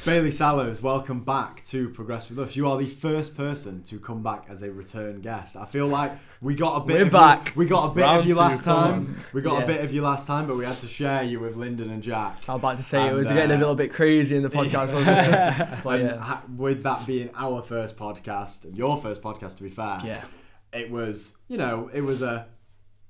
Bailey Sallows, welcome back to Progress with Us. You are the first person to come back as a return guest. I feel like we got a bit we got a bit of you last time. We got a bit of you last time, but we had to share you with Lyndon and Jack. I was about to say, it was getting a little bit crazy in the podcast, wasn't it? But yeah. With that being our first podcast, and your first podcast to be fair, it was, you know,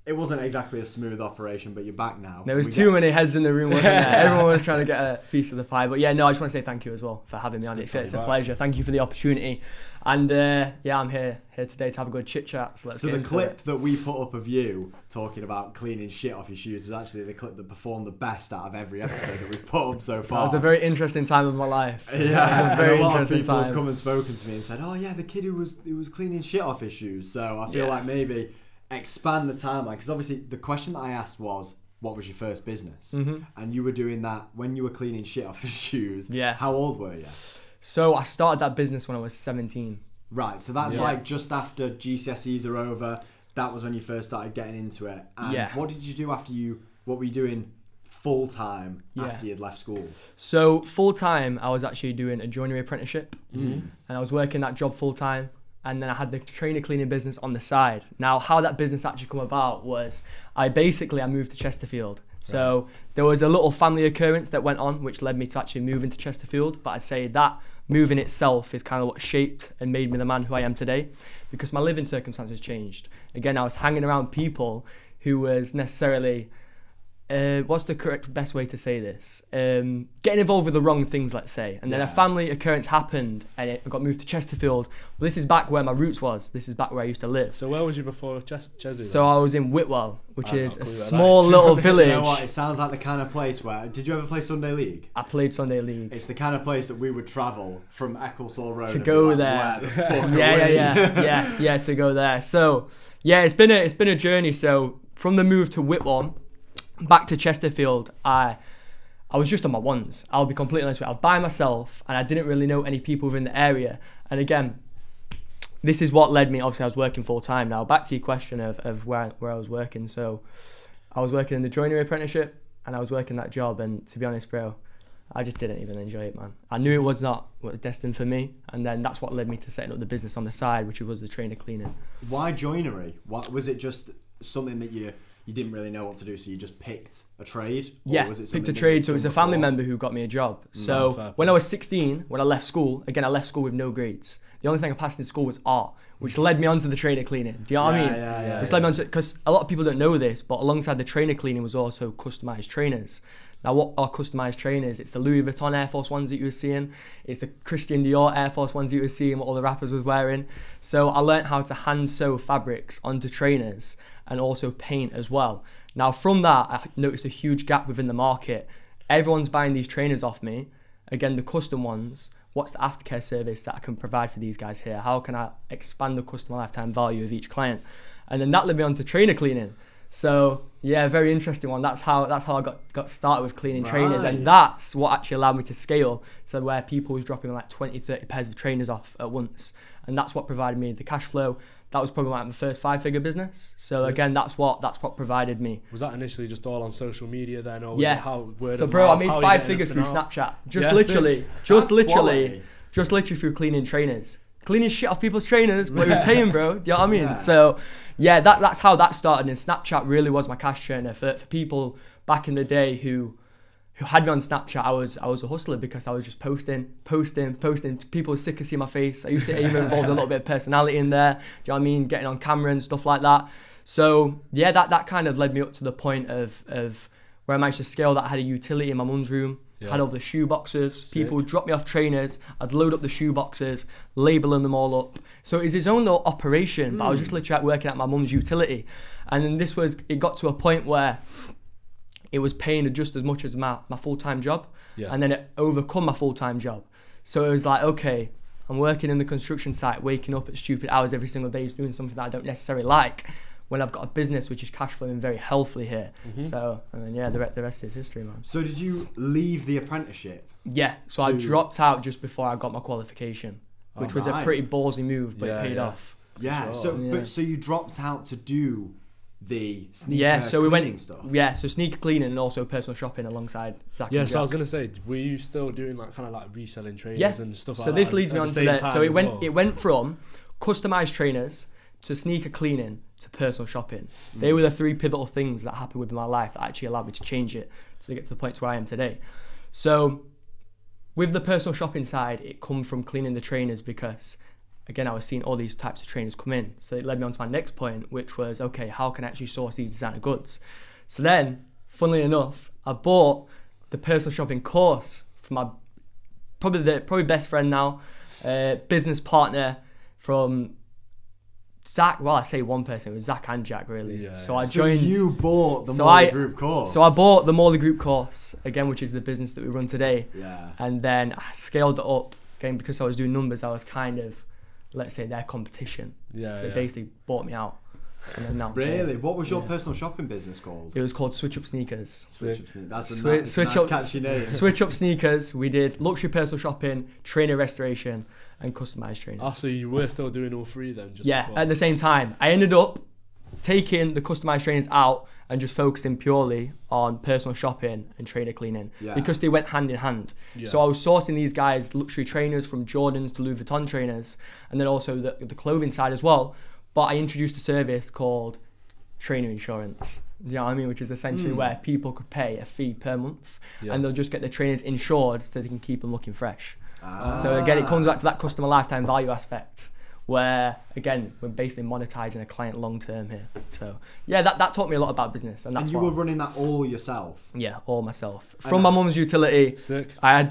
it wasn't exactly a smooth operation, but you're back now. There was too many heads in the room, wasn't there? Everyone was trying to get a piece of the pie. But yeah, no, I just want to say thank you as well for having me on. It's a pleasure. Thank you for the opportunity. And yeah, I'm here today to have a good chit chat. So the clip that we put up of you talking about cleaning shit off your shoes was actually the clip that performed the best out of every episode that we've put up so far. That was a very interesting time of my life. Yeah, it was a very interesting time. Have come and spoken to me and said, "Oh yeah, the kid who was cleaning shit off his shoes." So I feel like maybe expand the timeline, because obviously the question that I asked was, what was your first business? And you were doing that when you were cleaning shit off your shoes. Yeah. How old were you? So I started that business when I was 17. Right, so that's like just after GCSEs are over. That was when you first started getting into it. And what did you do what were you doing full time after you'd left school? So full time, I was actually doing a joinery apprenticeship, and I was working that job full time. And then I had the trainer cleaning business on the side. Now, how that business actually come about was I moved to Chesterfield. So there was a little family occurrence that went on, which led me to actually moving to Chesterfield. But I'd say that move in itself is kind of what shaped and made me the man who I am today, because my living circumstances changed. Again, I was hanging around people who was necessarily, what's the correct best way to say this? Getting involved with the wrong things, let's say. And then a family occurrence happened and I got moved to Chesterfield. Well, this is back where my roots was. This is back where I used to live. So where was you before Chesterfield? So I was in Whitwell, which is a small little village. You know what? It sounds like the kind of place where... Did you ever play Sunday League? I played Sunday League. It's the kind of place that we would travel from Ecclesall Road to go there. To go there. So yeah, it's been a journey. So from the move to Whitwell back to Chesterfield, I was just on my ones. I'll be completely honest with you. I was by myself and I didn't really know any people within the area. And again, this is what led me, obviously I was working full time. Now back to your question of where I was working. So I was working in the joinery apprenticeship and I was working that job, and to be honest, bro, I just didn't even enjoy it, man. I knew it was not what was destined for me, and then that's what led me to setting up the business on the side, which was the trainer cleaning. Why joinery? What was it? Just something that you didn't really know what to do, so you just picked a trade? Or was it picked a trade. So it was a family member who got me a job. So when I was 16, when I left school, again, I left school with no grades. The only thing I passed in school was art, which led me onto the trainer cleaning. Do you know what I mean? Which led me onto, because a lot of people don't know this, but alongside the trainer cleaning was also customized trainers. Now, what are customized trainers? It's the Louis Vuitton Air Force ones that you were seeing. It's the Christian Dior Air Force ones that you were seeing, what all the rappers was wearing. So I learned how to hand sew fabrics onto trainers and also paint as well. Now, from that, I noticed a huge gap within the market. Everyone's buying these trainers off me. Again, the custom ones. What's the aftercare service that I can provide for these guys here? How can I expand the customer lifetime value of each client? And then that led me on to trainer cleaning. So yeah, very interesting one. That's how I got started with cleaning trainers, and that's what actually allowed me to scale to where people was dropping like 20, 30 pairs of trainers off at once, and that's what provided me the cash flow. That was probably like my first 5-figure business. So again, that's what provided me. Was that initially just all on social media then, or was it how word so of bro, mouth, I made 5 figures through Snapchat. Just literally through cleaning trainers. Cleaning shit off people's trainers, but it was paying, bro. Do you know what I mean? So yeah, that's how that started, and Snapchat really was my cash churner for people back in the day who had me on Snapchat. I was a hustler because I was just posting. People were sick of seeing my face. I used to even involve a little bit of personality in there. Do you know what I mean? Getting on camera and stuff like that. So yeah, that kind of led me up to the point of where I managed to scale that. I had a utility in my mum's room. Had all the shoe boxes. People would drop me off trainers. I'd load up the shoe boxes, labeling them all up. So it was its own little operation, but I was just literally working at my mum's utility. And then it got to a point where it was paying just as much as my full-time job. And then it overcome my full-time job. So it was like, okay, I'm working in the construction site, waking up at stupid hours every single day, doing something that I don't necessarily like, when I've got a business which is cash flowing very healthily here. So, and then yeah, the rest is history, man. So did you leave the apprenticeship? Yeah, so I dropped out just before I got my qualification, which was a pretty ballsy move, but it paid off. Yeah, so you dropped out to do the sneaker cleaning stuff. Yeah, so sneaker cleaning and also personal shopping alongside Zach. Yeah, so I was gonna say, were you still doing like kind of like reselling trainers and stuff like that? So this leads me on to that. So it went from customized trainers to sneaker cleaning to personal shopping. They were the three pivotal things that happened within my life that actually allowed me to change it to get to the point where I am today. So with the personal shopping side, it come from cleaning the trainers because, again, I was seeing all these types of trainers come in. So it led me on to my next point, which was, okay, how can I actually source these designer goods? So then, funnily enough, I bought the personal shopping course from my probably best friend now, business partner from Zach. Well, I say one person, it was Zach and Jack, really. Yeah. So I joined. So you bought the Morley Group course. So I bought the Morley Group course, again, which is the business that we run today. Yeah. And then I scaled it up, again, because I was doing numbers, I was kind of, let's say, their competition. Yeah. So they basically bought me out. And then now, really? What was your personal shopping business called? It was called Switch Up Sneakers. Switch Up Sneakers. That's a nice catchy name. Switch Up Sneakers. We did luxury personal shopping, trainer restoration, and customized trainers. Oh, so you were still doing all three then? Just yeah, before. at the same time. I ended up taking the customized trainers out and just focusing purely on personal shopping and trainer cleaning because they went hand in hand. Yeah. So I was sourcing these guys luxury trainers from Jordans to Louis Vuitton trainers, and then also the clothing side as well. But I introduced a service called trainer insurance. You know what I mean? Which is essentially where people could pay a fee per month and they'll just get their trainers insured so they can keep them looking fresh. So again, it comes back to that customer lifetime value aspect where, again, we're basically monetizing a client long term here. So yeah, that taught me a lot about business. And you were running that all yourself? Yeah, all myself. From my mum's utility. Sick. I had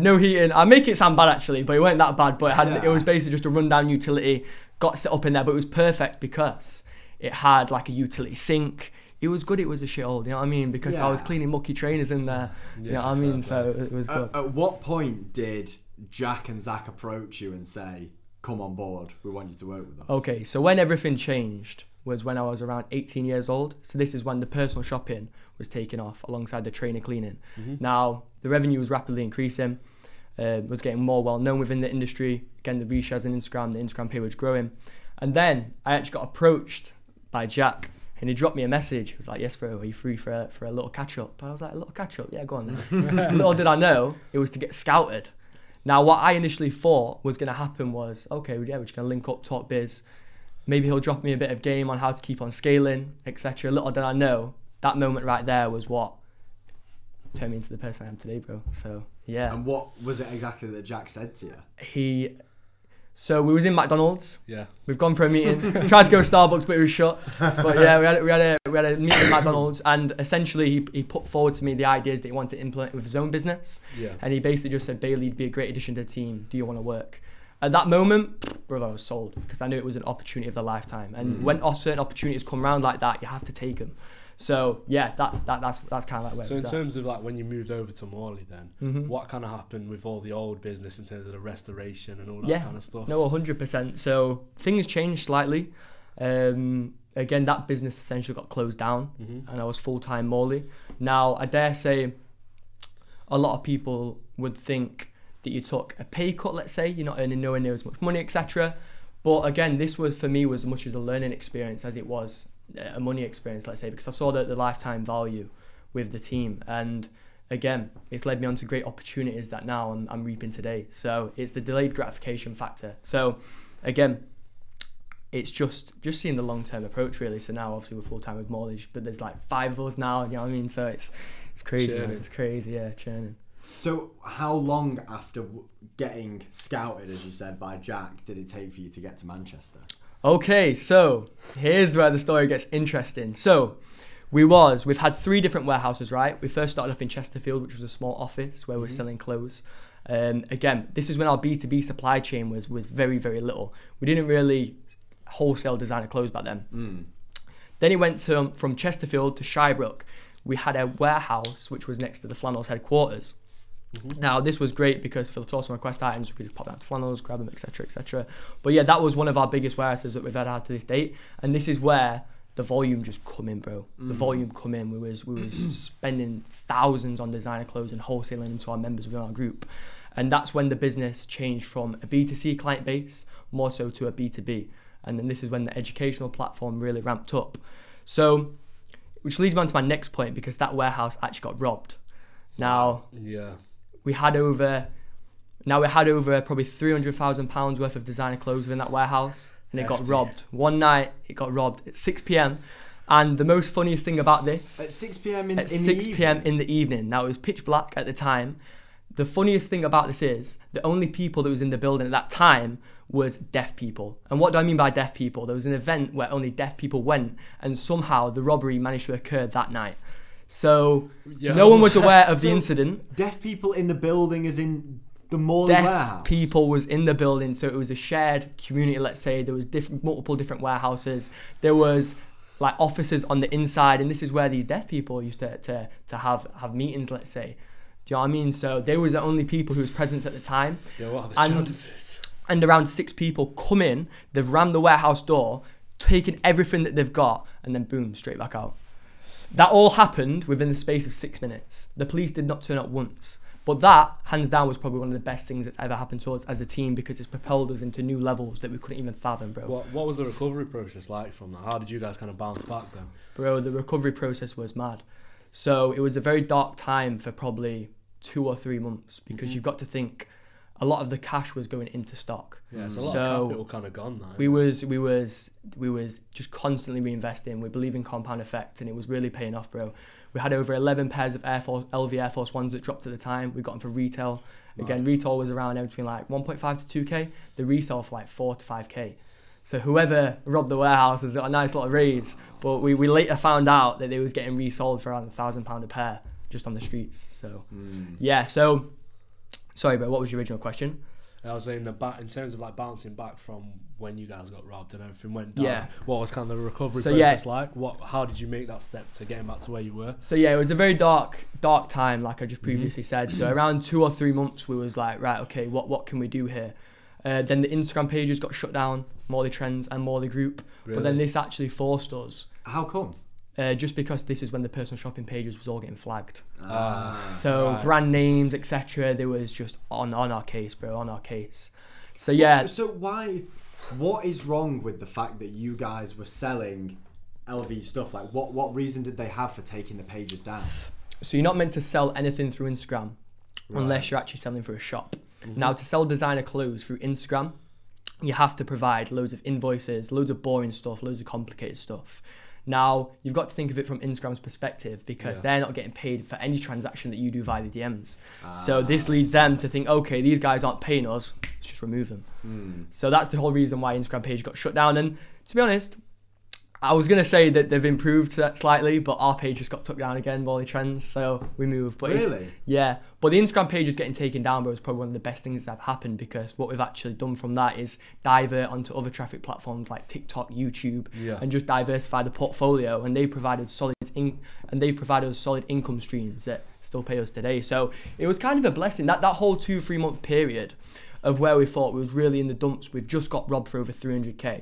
no heating. I make it sound bad actually, but it wasn't that bad. But it was basically just a rundown utility. Got set up in there, but it was perfect because it had like a utility sink. It was good. It was a shithole, you know what I mean? Because I was cleaning mucky trainers in there. You know what I mean? So it was good. At what point did Jack and Zach approach you and say, come on board, we want you to work with us? Okay, so when everything changed was when I was around 18 years old. So this is when the personal shopping was taking off alongside the trainer cleaning. Now, the revenue was rapidly increasing. Was getting more well known within the industry. Again, the reshares on Instagram, the Instagram page was growing. And then I actually got approached by Jack and he dropped me a message. He was like, yes, bro, are you free for a little catch up? I was like, a little catch up? Yeah, go on then. Little did I know, it was to get scouted. Now, what I initially thought was going to happen was, okay, yeah, we're just going to link up, talk biz. Maybe he'll drop me a bit of game on how to keep on scaling, etc. Little did I know, that moment right there was what turned me into the person I am today, bro. So yeah. And what was it exactly that Jack said to you? So we was in McDonald's. Yeah. We've gone for a meeting. Tried to go to Starbucks, but it was shut. But yeah, we had a meeting at McDonald's, and essentially he put forward to me the ideas that he wanted to implement with his own business. Yeah. And he basically just said, Bailey, you'd be a great addition to the team. Do you want to work? At that moment, brother, I was sold because I knew it was an opportunity of the lifetime. And when certain opportunities come around like that, you have to take them. So yeah, that's kind of like where. So in terms of like when you moved over to Morley, then what kind of happened with all the old business in terms of the restoration and all that kind of stuff? No, 100%. So things changed slightly. Again, that business essentially got closed down, and I was full-time Morley. Now, I dare say, a lot of people would think that you took a pay cut. Let's say you're not earning nowhere near as much money, etc. But again, this was for me was as much as a learning experience as it was a money experience, let's say, because I saw the lifetime value with the team, and again, it's led me on to great opportunities that now I'm reaping today. So it's the delayed gratification factor. So again, it's just seeing the long-term approach really. So now obviously we're full-time with Morley, but there's like 5 of us now, you know what I mean? So it's crazy, man. It's crazy, yeah, churning. So how long after getting scouted, as you said, by Jack, did it take for you to get to Manchester? Okay, so here's where the story gets interesting. So we've had 3 different warehouses, right? We first started off in Chesterfield, which was a small office where we were selling clothes. Again, this is when our B2B supply chain was very, very little. We didn't really wholesale designer clothes back then. Then it went from Chesterfield to Shirebrook. We had a warehouse which was next to the Flannels headquarters. Now, this was great because for the source and request items, we could just pop down to Flannels, grab them, etc., etc. But yeah, that was one of our biggest warehouses that we've had to this date. And this is where the volume just come in, bro. The volume come in. We was spending thousands on designer clothes and wholesaling them to our members within our group. And that's when the business changed from a B2C client base more so to a B2B. And then this is when the educational platform really ramped up. So, which leads me on to my next point, because that warehouse actually got robbed. Now, we had over probably £300,000 worth of designer clothes within that warehouse, and it got robbed. One night, it got robbed at 6 p.m. And the most funniest thing about this... At 6 p.m. in the evening? At 6 p.m. in the evening. Now, it was pitch black at the time. The funniest thing about this is the only people that was in the building at that time was deaf people. And what do I mean by deaf people? There was an event where only deaf people went, and somehow the robbery managed to occur that night. So no one was aware of the incident. Deaf people in the building as in the Morley warehouse? Deaf people was in the building, so it was a shared community, let's say. There was multiple different warehouses. There was like offices on the inside, and this is where these deaf people used to have meetings, let's say. Do you know what I mean? So they was the only people who was present at the time. Yeah, what are the chances? And around 6 people come in, they've rammed the warehouse door, taken everything that they've got, and then boom, straight back out. That all happened within the space of 6 minutes. The police did not turn up once. But that, hands down, was probably one of the best things that's ever happened to us as a team, because it's propelled us into new levels that we couldn't even fathom, bro. What was the recovery process like from that? How did you guys kind of bounce back then? Bro, the recovery process was mad. So it was a very dark time for probably 2 or 3 months, because you've got to think a lot of the cash was going into stock. Yeah, it's a lot of capital kind of gone now. We was just constantly reinvesting. We believe in compound effect, and it was really paying off, bro. We had over 11 pairs of LV Air Force Ones that dropped at the time. We got them for retail. Again, retail was around between like 1.5 to 2K. The resale for like 4 to 5K. So whoever robbed the warehouse has got a nice little raise. But we later found out that they was getting resold for around £1,000 a pair just on the streets. So yeah. So sorry, bro. What was your original question? I was saying in terms of like bouncing back from when you guys got robbed and everything went down. Yeah. What was kind of the recovery process like? How did you make that step to getting back to where you were? So yeah, it was a very dark time, like I just previously said. So around 2 or 3 months, we was like, right, okay, what can we do here? Then the Instagram pages got shut down, Morley Trends and Morley Group. Really? But then this actually forced us. How come? Just because this is when the personal shopping pages was all getting flagged. So brand names, etc. They was just on our case, bro, on our case. So yeah. So what is wrong with the fact that you guys were selling LV stuff? Like what reason did they have for taking the pages down? So you're not meant to sell anything through Instagram unless you're actually selling through a shop. Now, to sell designer clothes through Instagram, you have to provide loads of invoices, loads of boring stuff, loads of complicated stuff. Now, you've got to think of it from Instagram's perspective, because they're not getting paid for any transaction that you do via the DMs. So this leads them to think, okay, these guys aren't paying us, let's just remove them. So that's the whole reason why Instagram page got shut down. And to be honest, I was going to say that they've improved that slightly, but our page just got took down again, Morley Trends, so we moved. But really? Yeah, but the Instagram page is getting taken down, but it's probably one of the best things that have happened, because what we've actually done from that is divert onto other traffic platforms like TikTok, YouTube, and just diversify the portfolio, and they've provided solid income streams that still pay us today. So it was kind of a blessing, that whole 2-3 month period of where we thought we was really in the dumps. We've just got robbed for over 300k.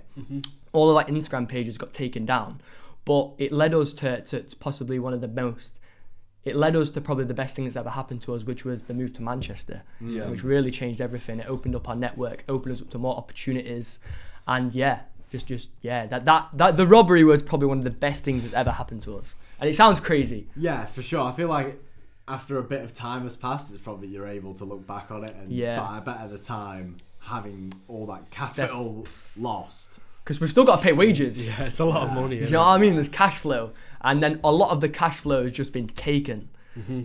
All of our Instagram pages got taken down, but it led us to possibly it led us to probably the best thing that's ever happened to us, which was the move to Manchester, which really changed everything. It opened up our network, opened us up to more opportunities, and the robbery was probably one of the best things that's ever happened to us. And it sounds crazy. Yeah, for sure. I feel like after a bit of time has passed, it's probably you're able to look back on it, but I bet at the time, having all that capital lost. Because we've still got to pay wages. Yeah, it's a lot of money. You know what I mean? There's cash flow. And then a lot of the cash flow has just been taken.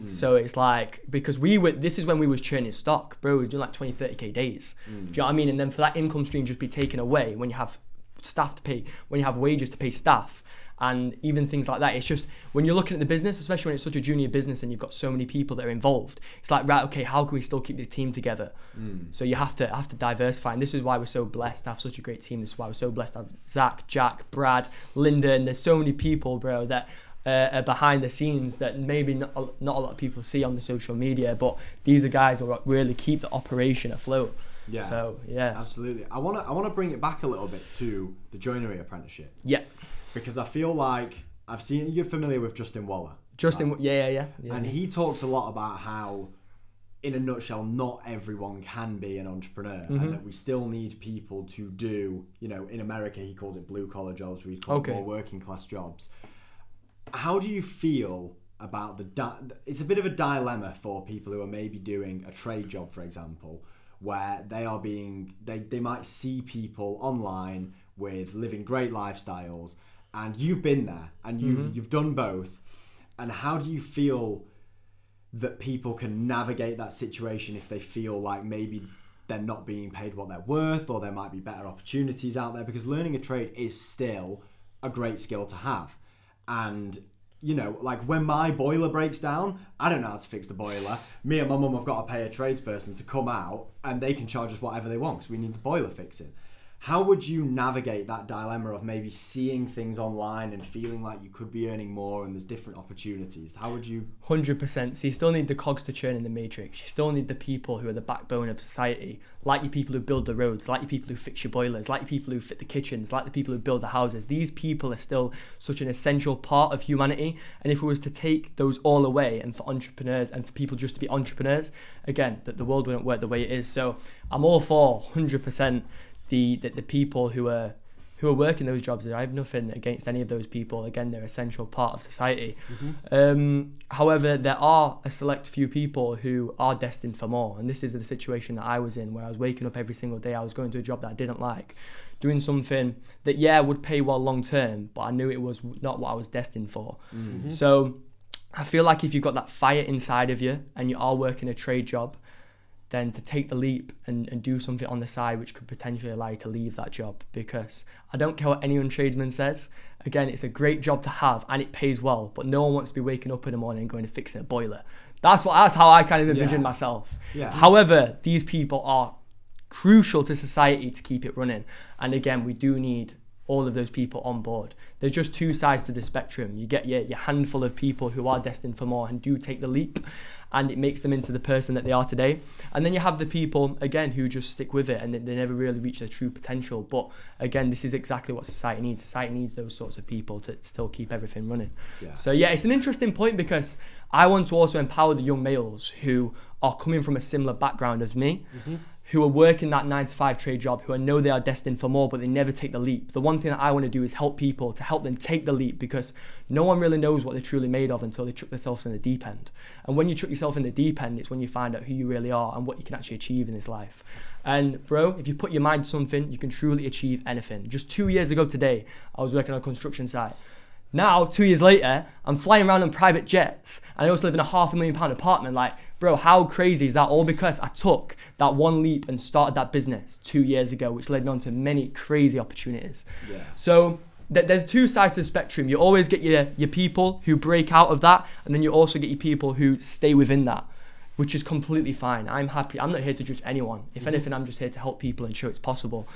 So it's like, because this is when we was churning stock, bro. We was doing like 20, 30k days. Do you know what I mean? And then for that income stream just be taken away when you have staff to pay, when you have wages to pay staff, and even things like that. It's just, when you're looking at the business, especially when it's such a junior business and you've got so many people that are involved, it's like, right, okay, how can we still keep the team together? So you have to diversify, and this is why we're so blessed to have such a great team. This is why we're so blessed to have Zach, Jack, Brad, Linda, and there's so many people, bro, that are behind the scenes that maybe not a lot of people see on the social media, but these are guys who really keep the operation afloat. Yeah. So yeah, absolutely. I wanna bring it back a little bit to the joinery apprenticeship. Yeah. Because I feel like you're familiar with Justin Waller. Justin, right? Yeah. And he talks a lot about how in a nutshell, not everyone can be an entrepreneur, and that we still need people to do, you know, in America he calls it blue collar jobs, we call it more working class jobs. How do you feel about it's a bit of a dilemma for people who are maybe doing a trade job, for example, where they might see people online with living great lifestyles, and you've been there and you've done both, and how do you feel that people can navigate that situation if they feel like maybe they're not being paid what they're worth, or there might be better opportunities out there? Because learning a trade is still a great skill to have. And, you know, like when my boiler breaks down, I don't know how to fix the boiler. Me and my mum have got to pay a tradesperson to come out, and they can charge us whatever they want because we need the boiler fixing. How would you navigate that dilemma of maybe seeing things online and feeling like you could be earning more and there's different opportunities? How would you... 100%. So you still need the cogs to churn in the matrix. You still need the people who are the backbone of society, like your people who build the roads, like your people who fix your boilers, like your people who fit the kitchens, like the people who build the houses. These people are still such an essential part of humanity. And if we was to take those all away, and for entrepreneurs and for people just to be entrepreneurs, again, the world wouldn't work the way it is. So I'm all for 100% the people who are working those jobs. I have nothing against any of those people. Again, they're an essential part of society. However, there are a select few people who are destined for more, and this is the situation that I was in, where I was waking up every single day, I was going to a job that I didn't like, doing something that would pay well long term, but I knew it was not what I was destined for. So I feel like if you've got that fire inside of you and you are working a trade job, then to take the leap and do something on the side which could potentially allow you to leave that job. Because I don't care what any tradesman says, again, it's a great job to have and it pays well, but no one wants to be waking up in the morning and going to fix a boiler. That's how I kind of envision myself. However, these people are crucial to society to keep it running. And again, we do need all of those people on board. There's just two sides to the spectrum. You get your handful of people who are destined for more and do take the leap, and it makes them into the person that they are today. And then you have the people, again, who just stick with it and they never really reach their true potential. But again, this is exactly what society needs. Society needs those sorts of people to still keep everything running. So it's an interesting point, because I want to also empower the young males who are coming from a similar background as me, who are working that 9-to-5 trade job, who I know they are destined for more, but they never take the leap. The one thing that I want to do is help people, to help them take the leap, because no one really knows what they're truly made of until they chuck themselves in the deep end. And when you chuck yourself in the deep end, it's when you find out who you really are and what you can actually achieve in this life. And bro, if you put your mind to something, you can truly achieve anything. Just 2 years ago today, I was working on a construction site. Now, 2 years later, I'm flying around on private jets, and I also live in a £500,000 apartment. Like, bro, how crazy is that? All because I took that one leap and started that business 2 years ago, which led me on to many crazy opportunities. So there's two sides to the spectrum. You always get your people who break out of that, and then you also get your people who stay within that, which is completely fine. I'm happy. I'm not here to judge anyone. If anything, I'm just here to help people and show it's possible.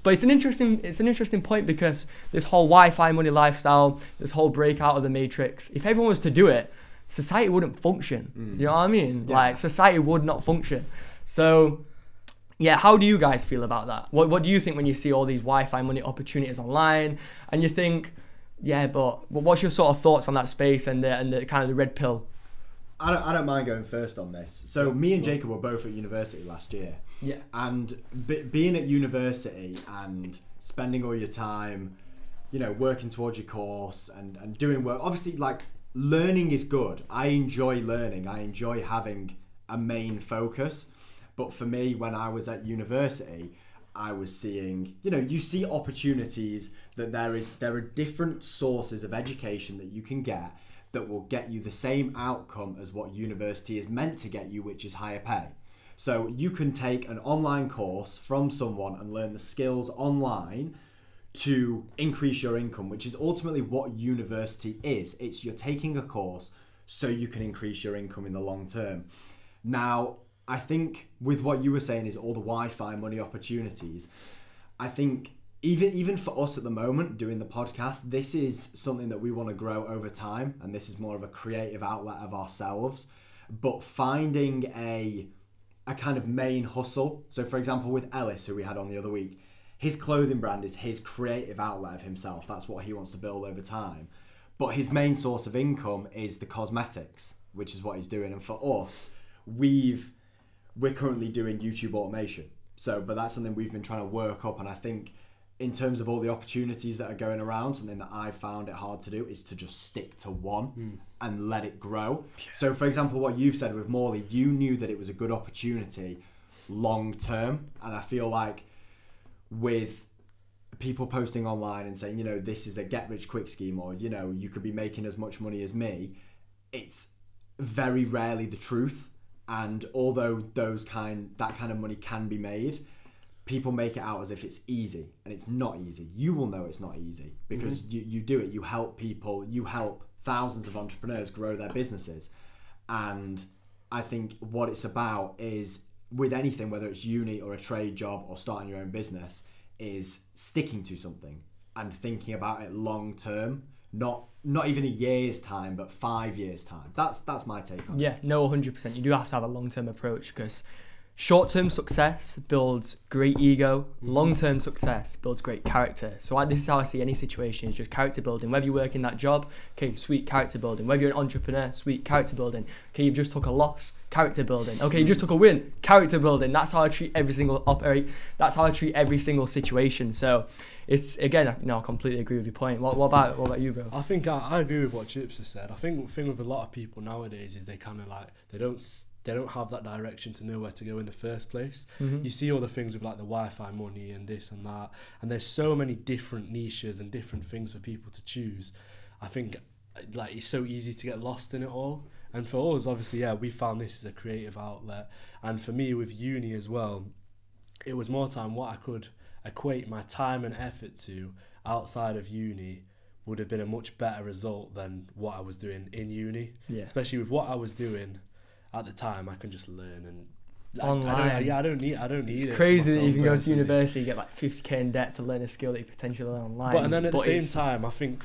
But it's an interesting point, because this whole Wi-Fi money lifestyle, this whole breakout of the matrix, if everyone was to do it, society wouldn't function. You know what I mean? Like, society would not function. So how do you guys feel about that? What do you think when you see all these Wi-Fi money opportunities online, and you think, but what's your sort of thoughts on that space and the kind of the red pill? I don't mind going first on this. So me and Jacob were both at university last year. And being at university and spending all your time, you know, working towards your course and doing work, obviously, like, learning is good. I enjoy learning. I enjoy having a main focus. But for me, when I was at university, I was seeing, you know, you see opportunities that there are different sources of education that you can get that will get you the same outcome as what university is meant to get you, which is higher pay. So you can take an online course from someone and learn the skills online to increase your income, which is ultimately what university is. It's you're taking a course so you can increase your income in the long term. Now, I think with what you were saying is all the Wi-Fi money opportunities, I think even for us at the moment doing the podcast, this is something that we want to grow over time, and this is more of a creative outlet of ourselves, but finding a kind of main hustle. So for example, with Ellis, who we had on the other week, his clothing brand is his creative outlet of himself. That's what he wants to build over time. But his main source of income is the cosmetics, which is what he's doing. And for us, we've we're currently doing YouTube automation. So, but that's something we've been trying to work up. And I think in terms of all the opportunities that are going around, something that I found it hard to do is to just stick to one and let it grow. Yeah. So for example, what you've said with Morley, you knew that it was a good opportunity long term. And I feel like with people posting online and saying, you know, this is a get rich quick scheme, or, you know, you could be making as much money as me, it's very rarely the truth. And although that kind of money can be made, people make it out as if it's easy, and it's not easy. You will know it's not easy because you do it. You help people, you help thousands of entrepreneurs grow their businesses. And I think what it's about is, with anything, whether it's uni or a trade job or starting your own business, is sticking to something and thinking about it long term, not even a year's time, but 5 years time. That's my take on it. Yeah, no, 100%. You do have to have a long-term approach, because short-term success builds great ego. Long-term success builds great character. So this is how I see any situation, is just character building. Whether you work in that job, okay, sweet, character building. Whether you're an entrepreneur, sweet, character building. Okay, you've just took a loss, character building. Okay, you just took a win, character building. That's how I treat every single That's how I treat every single situation. So it's, again, you know, I completely agree with your point. What about you, bro? I think I agree with what Chips has said. I think the thing with a lot of people nowadays is they kind of like, they don't have that direction to know where to go in the first place. You see all the things with like the Wi-Fi money and this and that, and there's so many different niches and different things for people to choose. I think like it's so easy to get lost in it all. And for us, obviously, yeah, we found this as a creative outlet. And for me with uni as well, it was more time what I could equate my time and effort to outside of uni would have been a much better result than what I was doing in uni. Yeah. Especially with what I was doing at the time, I can just learn and online. I don't need it's it. It's crazy that you can go to university, get like 50k in debt to learn a skill that you potentially learn online. But and then at the same time, I think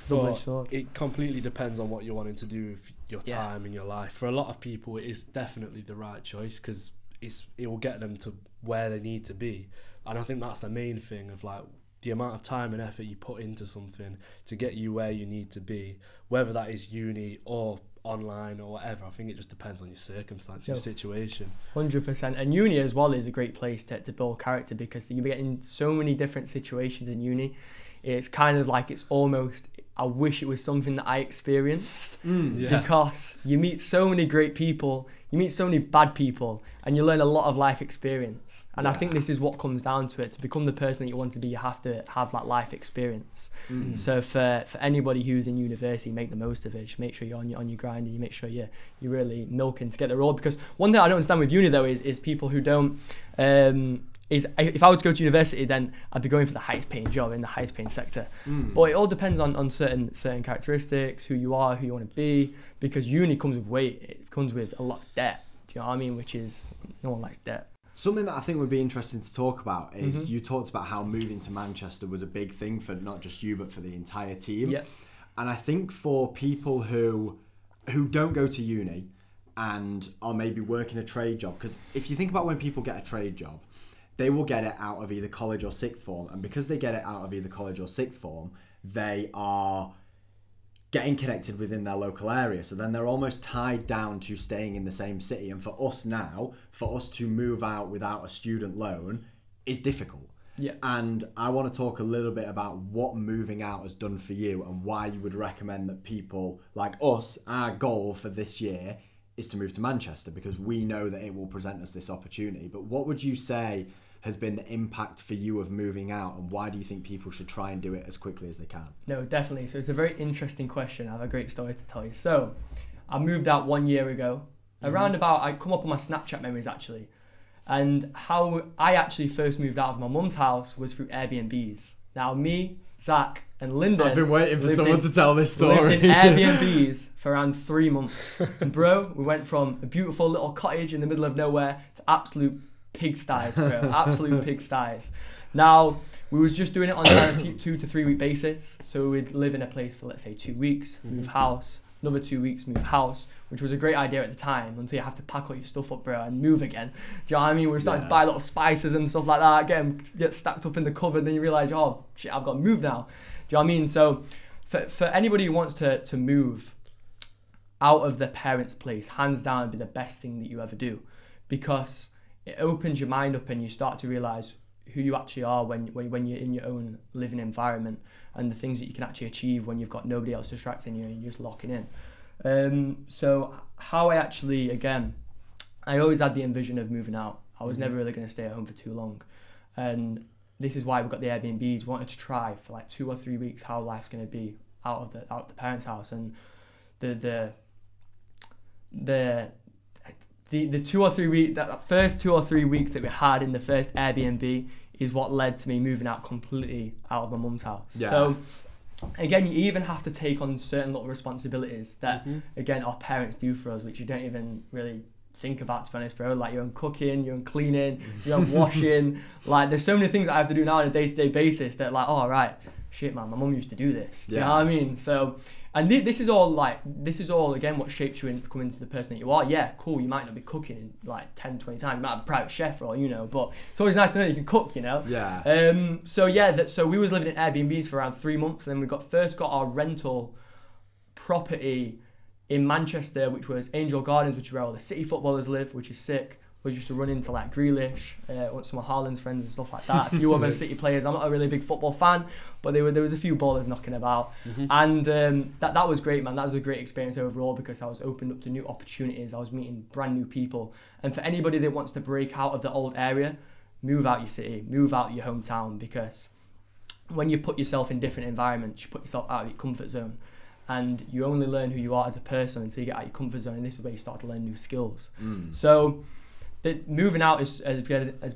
it completely depends on what you're wanting to do with your time in your life. For a lot of people, it is definitely the right choice because it will get them to where they need to be. And I think that's the main thing of like the amount of time and effort you put into something to get you where you need to be, whether that is uni or online or whatever. I think it just depends on your circumstance, your situation. 100%. And uni as well is a great place to build character, because you get in so many different situations in uni. It's kind of like, it's almost, I wish it was something that I experienced, because you meet so many great people, you meet so many bad people, and you learn a lot of life experience. And I think this is what comes down to it. To become the person that you want to be, you have to have that life experience. So for anybody who's in university, make the most of it. Just make sure you're on your grind, and you make sure you're really milking to get the role. Because one thing I don't understand with uni though is people who don't, if I were to go to university, then I'd be going for the highest paying job in the highest paying sector. But it all depends on certain characteristics, who you are, who you want to be, because uni comes with weight, it comes with a lot of debt. Do you know what I mean? Which is, no one likes debt. Something that I think would be interesting to talk about is you talked about how moving to Manchester was a big thing for not just you, but for the entire team. Yeah. And I think for people who don't go to uni and are maybe working a trade job, because if you think about when people get a trade job, they will get it out of either college or sixth form. And because they get it out of either college or sixth form, they are getting connected within their local area. So then they're almost tied down to staying in the same city. And for us now, for us to move out without a student loan is difficult. Yeah. And I want to talk a little bit about what moving out has done for you and why you would recommend that people like us, our goal for this year is to move to Manchester, because we know that it will present us this opportunity. But what would you say has been the impact for you of moving out, and why do you think people should try and do it as quickly as they can? No, definitely. So it's a very interesting question. I have a great story to tell you. So I moved out 1 year ago. Around about, I come up on my Snapchat memories actually. And how I actually first moved out of my mum's house was through Airbnbs. Now me, Zach and Lyndon, I've been waiting for someone to tell this story. Lived in Airbnbs for around 3 months. And bro, we went from a beautiful little cottage in the middle of nowhere to absolute pigsties, bro. Absolute pigsties. Now, we was just doing it on a 2 to 3 week basis. So we'd live in a place for, let's say, 2 weeks, move house, another 2 weeks, move house, which was a great idea at the time, until you have to pack all your stuff up, bro, and move again. Do you know what I mean? We were starting to buy little spices and stuff like that, get stacked up in the cupboard, then you realise, oh, shit, I've got to move now. Do you know what I mean? So for anybody who wants to move out of their parents' place, hands down, it'd be the best thing that you ever do. Because it opens your mind up and you start to realise who you actually are when you're in your own living environment, and the things that you can actually achieve when you've got nobody else distracting you and you're just locking in. So how I actually, again, I always had the envision of moving out. I was never really going to stay at home for too long, and this is why we got the Airbnbs. Wanted to try for like 2 or 3 weeks how life's going to be out of the parents' house, and the 2 or 3 weeks, that first 2 or 3 weeks that we had in the first Airbnb is what led to me moving out completely out of my mum's house. Yeah. So again, you even have to take on certain little responsibilities that again our parents do for us, which you don't even really think about, to be honest, bro. Like your own cooking, your own cleaning, your own washing. Like there's so many things that I have to do now on a day-to-day basis that like, oh right, shit man, my mum used to do this. You know what I mean? So, and this is all again what shapes you in becoming into the person that you are. Yeah, cool, you might not be cooking in like 10, 20 times, you might have a private chef for all you know, but it's always nice to know that you can cook, you know? Yeah. So we was living in Airbnbs for around 3 months, and then we first got our rental property in Manchester, which was Angel Gardens, which is where all the City footballers live, which is sick. We used to run into like Grealish, some of Haaland's friends and stuff like that. A few other City players. I'm not a really big football fan, but there was a few ballers knocking about, and that was great, man. That was a great experience overall because I was opened up to new opportunities. I was meeting brand new people, and for anybody that wants to break out of the old area, move out your city, move out your hometown, because when you put yourself in different environments, you put yourself out of your comfort zone. And you only learn who you are as a person until you get out of your comfort zone, and this is where you start to learn new skills. So moving out has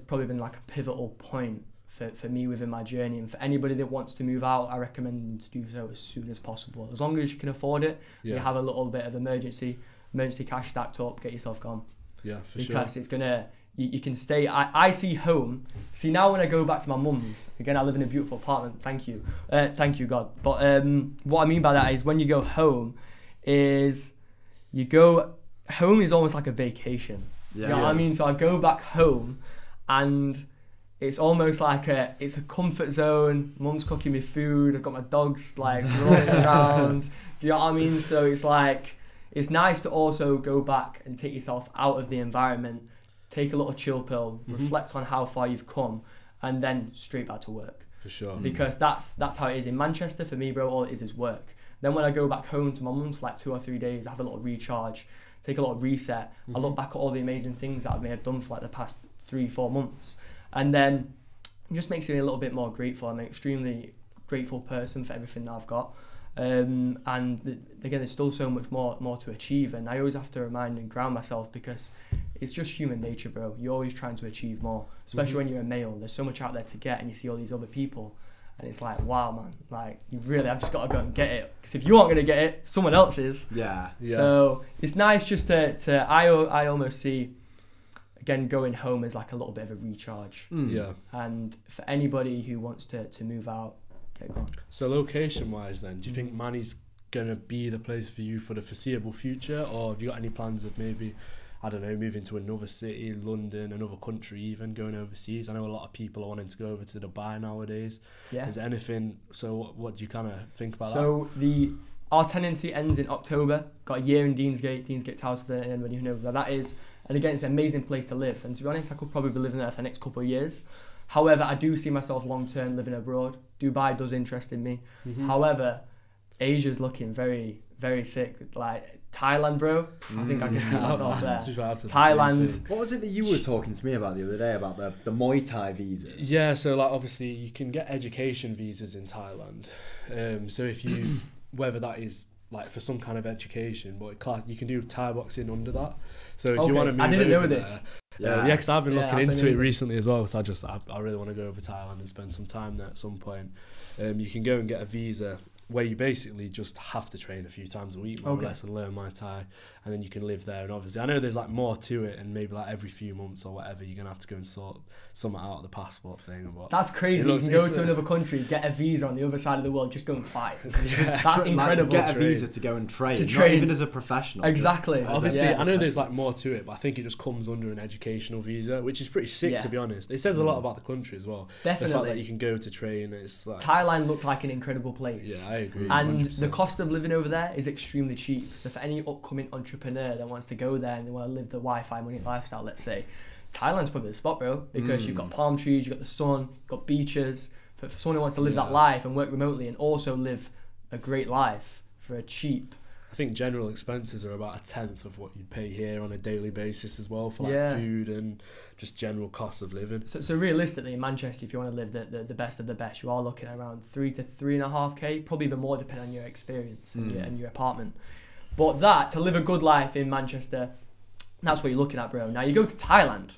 probably been like a pivotal point for me within my journey, and for anybody that wants to move out, I recommend them to do so as soon as possible. As long as you can afford it, you have a little bit of emergency cash stacked up, get yourself gone. Yeah, for sure. Because it's gonna, you can stay. I see home. See, now when I go back to my mum's, again, I live in a beautiful apartment. Thank you God. But what I mean by that is when you go home, is almost like a vacation. You know what I mean? So I go back home, and it's almost like it's a comfort zone. Mum's cooking me food. I've got my dogs like rolling around. Do you know what I mean? So it's like, it's nice to also go back and take yourself out of the environment, take a little chill pill, reflect on how far you've come, and then straight back to work. For sure. Because that's how it is in Manchester for me, bro. All it is work. Then when I go back home to my mum's for like 2 or 3 days, I have a little recharge, take a little reset. I look back at all the amazing things that I may have done for like the past 3-4 months, and then it just makes me a little bit more grateful. I'm an extremely grateful person for everything that I've got. And again, there's still so much more to achieve, and I always have to remind and ground myself, because it's just human nature, bro. You're always trying to achieve more, especially when you're a male. There's so much out there to get, and you see all these other people, and it's like, wow, man, like I've just got to go and get it, because if you aren't going to get it, someone else is. Yeah. So it's nice just to I almost see, again, going home as like a little bit of a recharge. Yeah. And for anybody who wants to move out, get going. So location wise then, do you think Manny's gonna be the place for you for the foreseeable future, or have you got any plans of maybe, I don't know, moving to another city, London, another country, even going overseas? I know a lot of people are wanting to go over to Dubai nowadays. Yeah. Is there anything, so what do you kind of think about that? So our tenancy ends in October. Got a year in Deansgate House there, and anybody who knows where that is. And again, it's an amazing place to live. And to be honest, I could probably be living there for the next couple of years. However, I do see myself long term living abroad. Dubai does interest in me. However, Asia's looking very, very sick. Like Thailand, bro. I think I can see myself there. Thailand. What was it that you were talking to me about the other day about the Muay Thai visas? Yeah, so like obviously you can get education visas in Thailand. So if you, whether that is like for some kind of education, but you can do Thai boxing under that. So if you want to move I didn't know there, this. Yeah, because I've been looking into it recently as well. So I really want to go over to Thailand and spend some time there at some point. You can go and get a visa where you basically just have to train a few times a week, more or less, and learn Muay Thai, and then you can live there. And obviously, I know there's like more to it, and maybe like every few months or whatever, you're gonna have to go and sort something out of the passport thing. But that's crazy. You can go to another country, get a visa on the other side of the world, just go and fight. That's incredible. Like, get a visa to go and train, not even as a professional. Exactly. Obviously, I know there's like more to it, but I think it just comes under an educational visa, which is pretty sick, to be honest. It says a lot about the country as well. Definitely. The fact that you can go to train, it's like Thailand looks like an incredible place. Yeah, I agree. And 100%. the cost of living over there is extremely cheap. So for any upcoming entrepreneur that wants to go there and they want to live the Wi-Fi money lifestyle, let's say, Thailand's probably the spot, bro, because you've got palm trees, you've got the sun, you've got beaches. For someone who wants to live that life and work remotely and also live a great life for a cheap. I think general expenses are about 1/10 of what you'd pay here on a daily basis as well for like food and just general cost of living. So realistically, in Manchester, if you want to live the best of the best, you are looking at around 3 to 3.5k, probably even more depending on your experience and your apartment. But that, to live a good life in Manchester, that's what you're looking at, bro. Now you go to Thailand,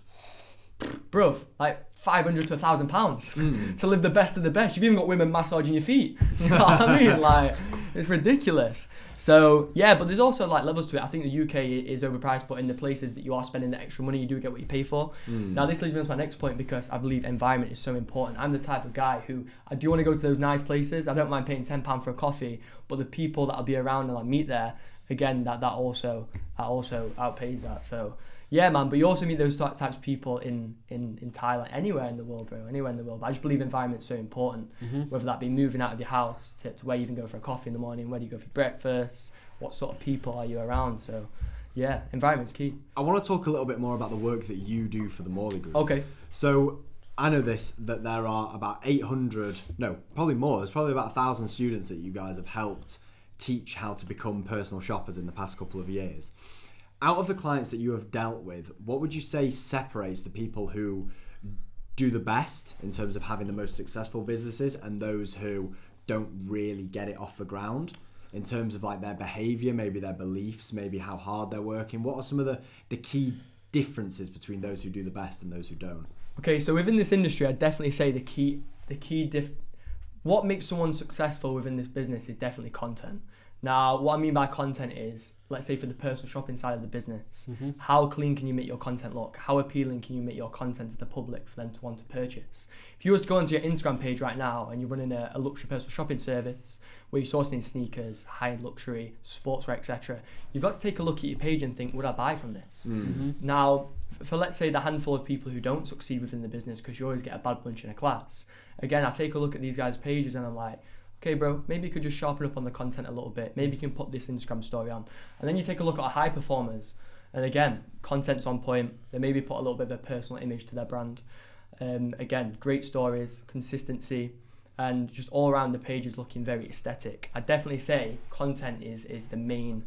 bro, like 500 to £1,000 to live the best of the best. You've even got women massaging your feet. You know what I mean? Like, it's ridiculous. So yeah, but there's also like levels to it. I think the UK is overpriced, but in the places that you are spending the extra money, you do get what you pay for. Now this leads me to my next point, because I believe environment is so important. I'm the type of guy who, I do want to go to those nice places. I don't mind paying £10 for a coffee, but the people that I'll be around and I'll meet there, again, that also outpays that. So yeah, man, but you also meet those types of people in Thailand, anywhere in the world, bro, anywhere in the world. But I just believe environment's so important, whether that be moving out of your house to where you even go for a coffee in the morning, where do you go for breakfast, what sort of people are you around. So yeah, environment's key. I want to talk a little bit more about the work that you do for the Morley Group. Okay. So I know that there are about 800, no, probably more, there's probably about 1,000 students that you guys have helped teach how to become personal shoppers in the past couple of years. Out of the clients that you have dealt with, what would you say separates the people who do the best in terms of having the most successful businesses and those who don't really get it off the ground, in terms of like their behavior, maybe their beliefs, maybe how hard they're working? What are some of the key differences between those who do the best and those who don't? Okay, so within this industry, I'd definitely say what makes someone successful within this business is definitely content. Now, what I mean by content is, let's say for the personal shopping side of the business, how clean can you make your content look? How appealing can you make your content to the public for them to want to purchase? If you were to go onto your Instagram page right now and you're running a luxury personal shopping service where you're sourcing sneakers, high-end luxury, sportswear, etc., you've got to take a look at your page and think, would I buy from this? Now, for let's say the handful of people who don't succeed within the business, because you always get a bad bunch in a class, again, I take a look at these guys' pages and I'm like, okay, bro, maybe you could just sharpen up on the content a little bit. Maybe you can put this Instagram story on. And then you take a look at our high performers. And again, content's on point. They maybe put a little bit of a personal image to their brand. Again, great stories, consistency, and just all around the page is looking very aesthetic. I'd definitely say content is the main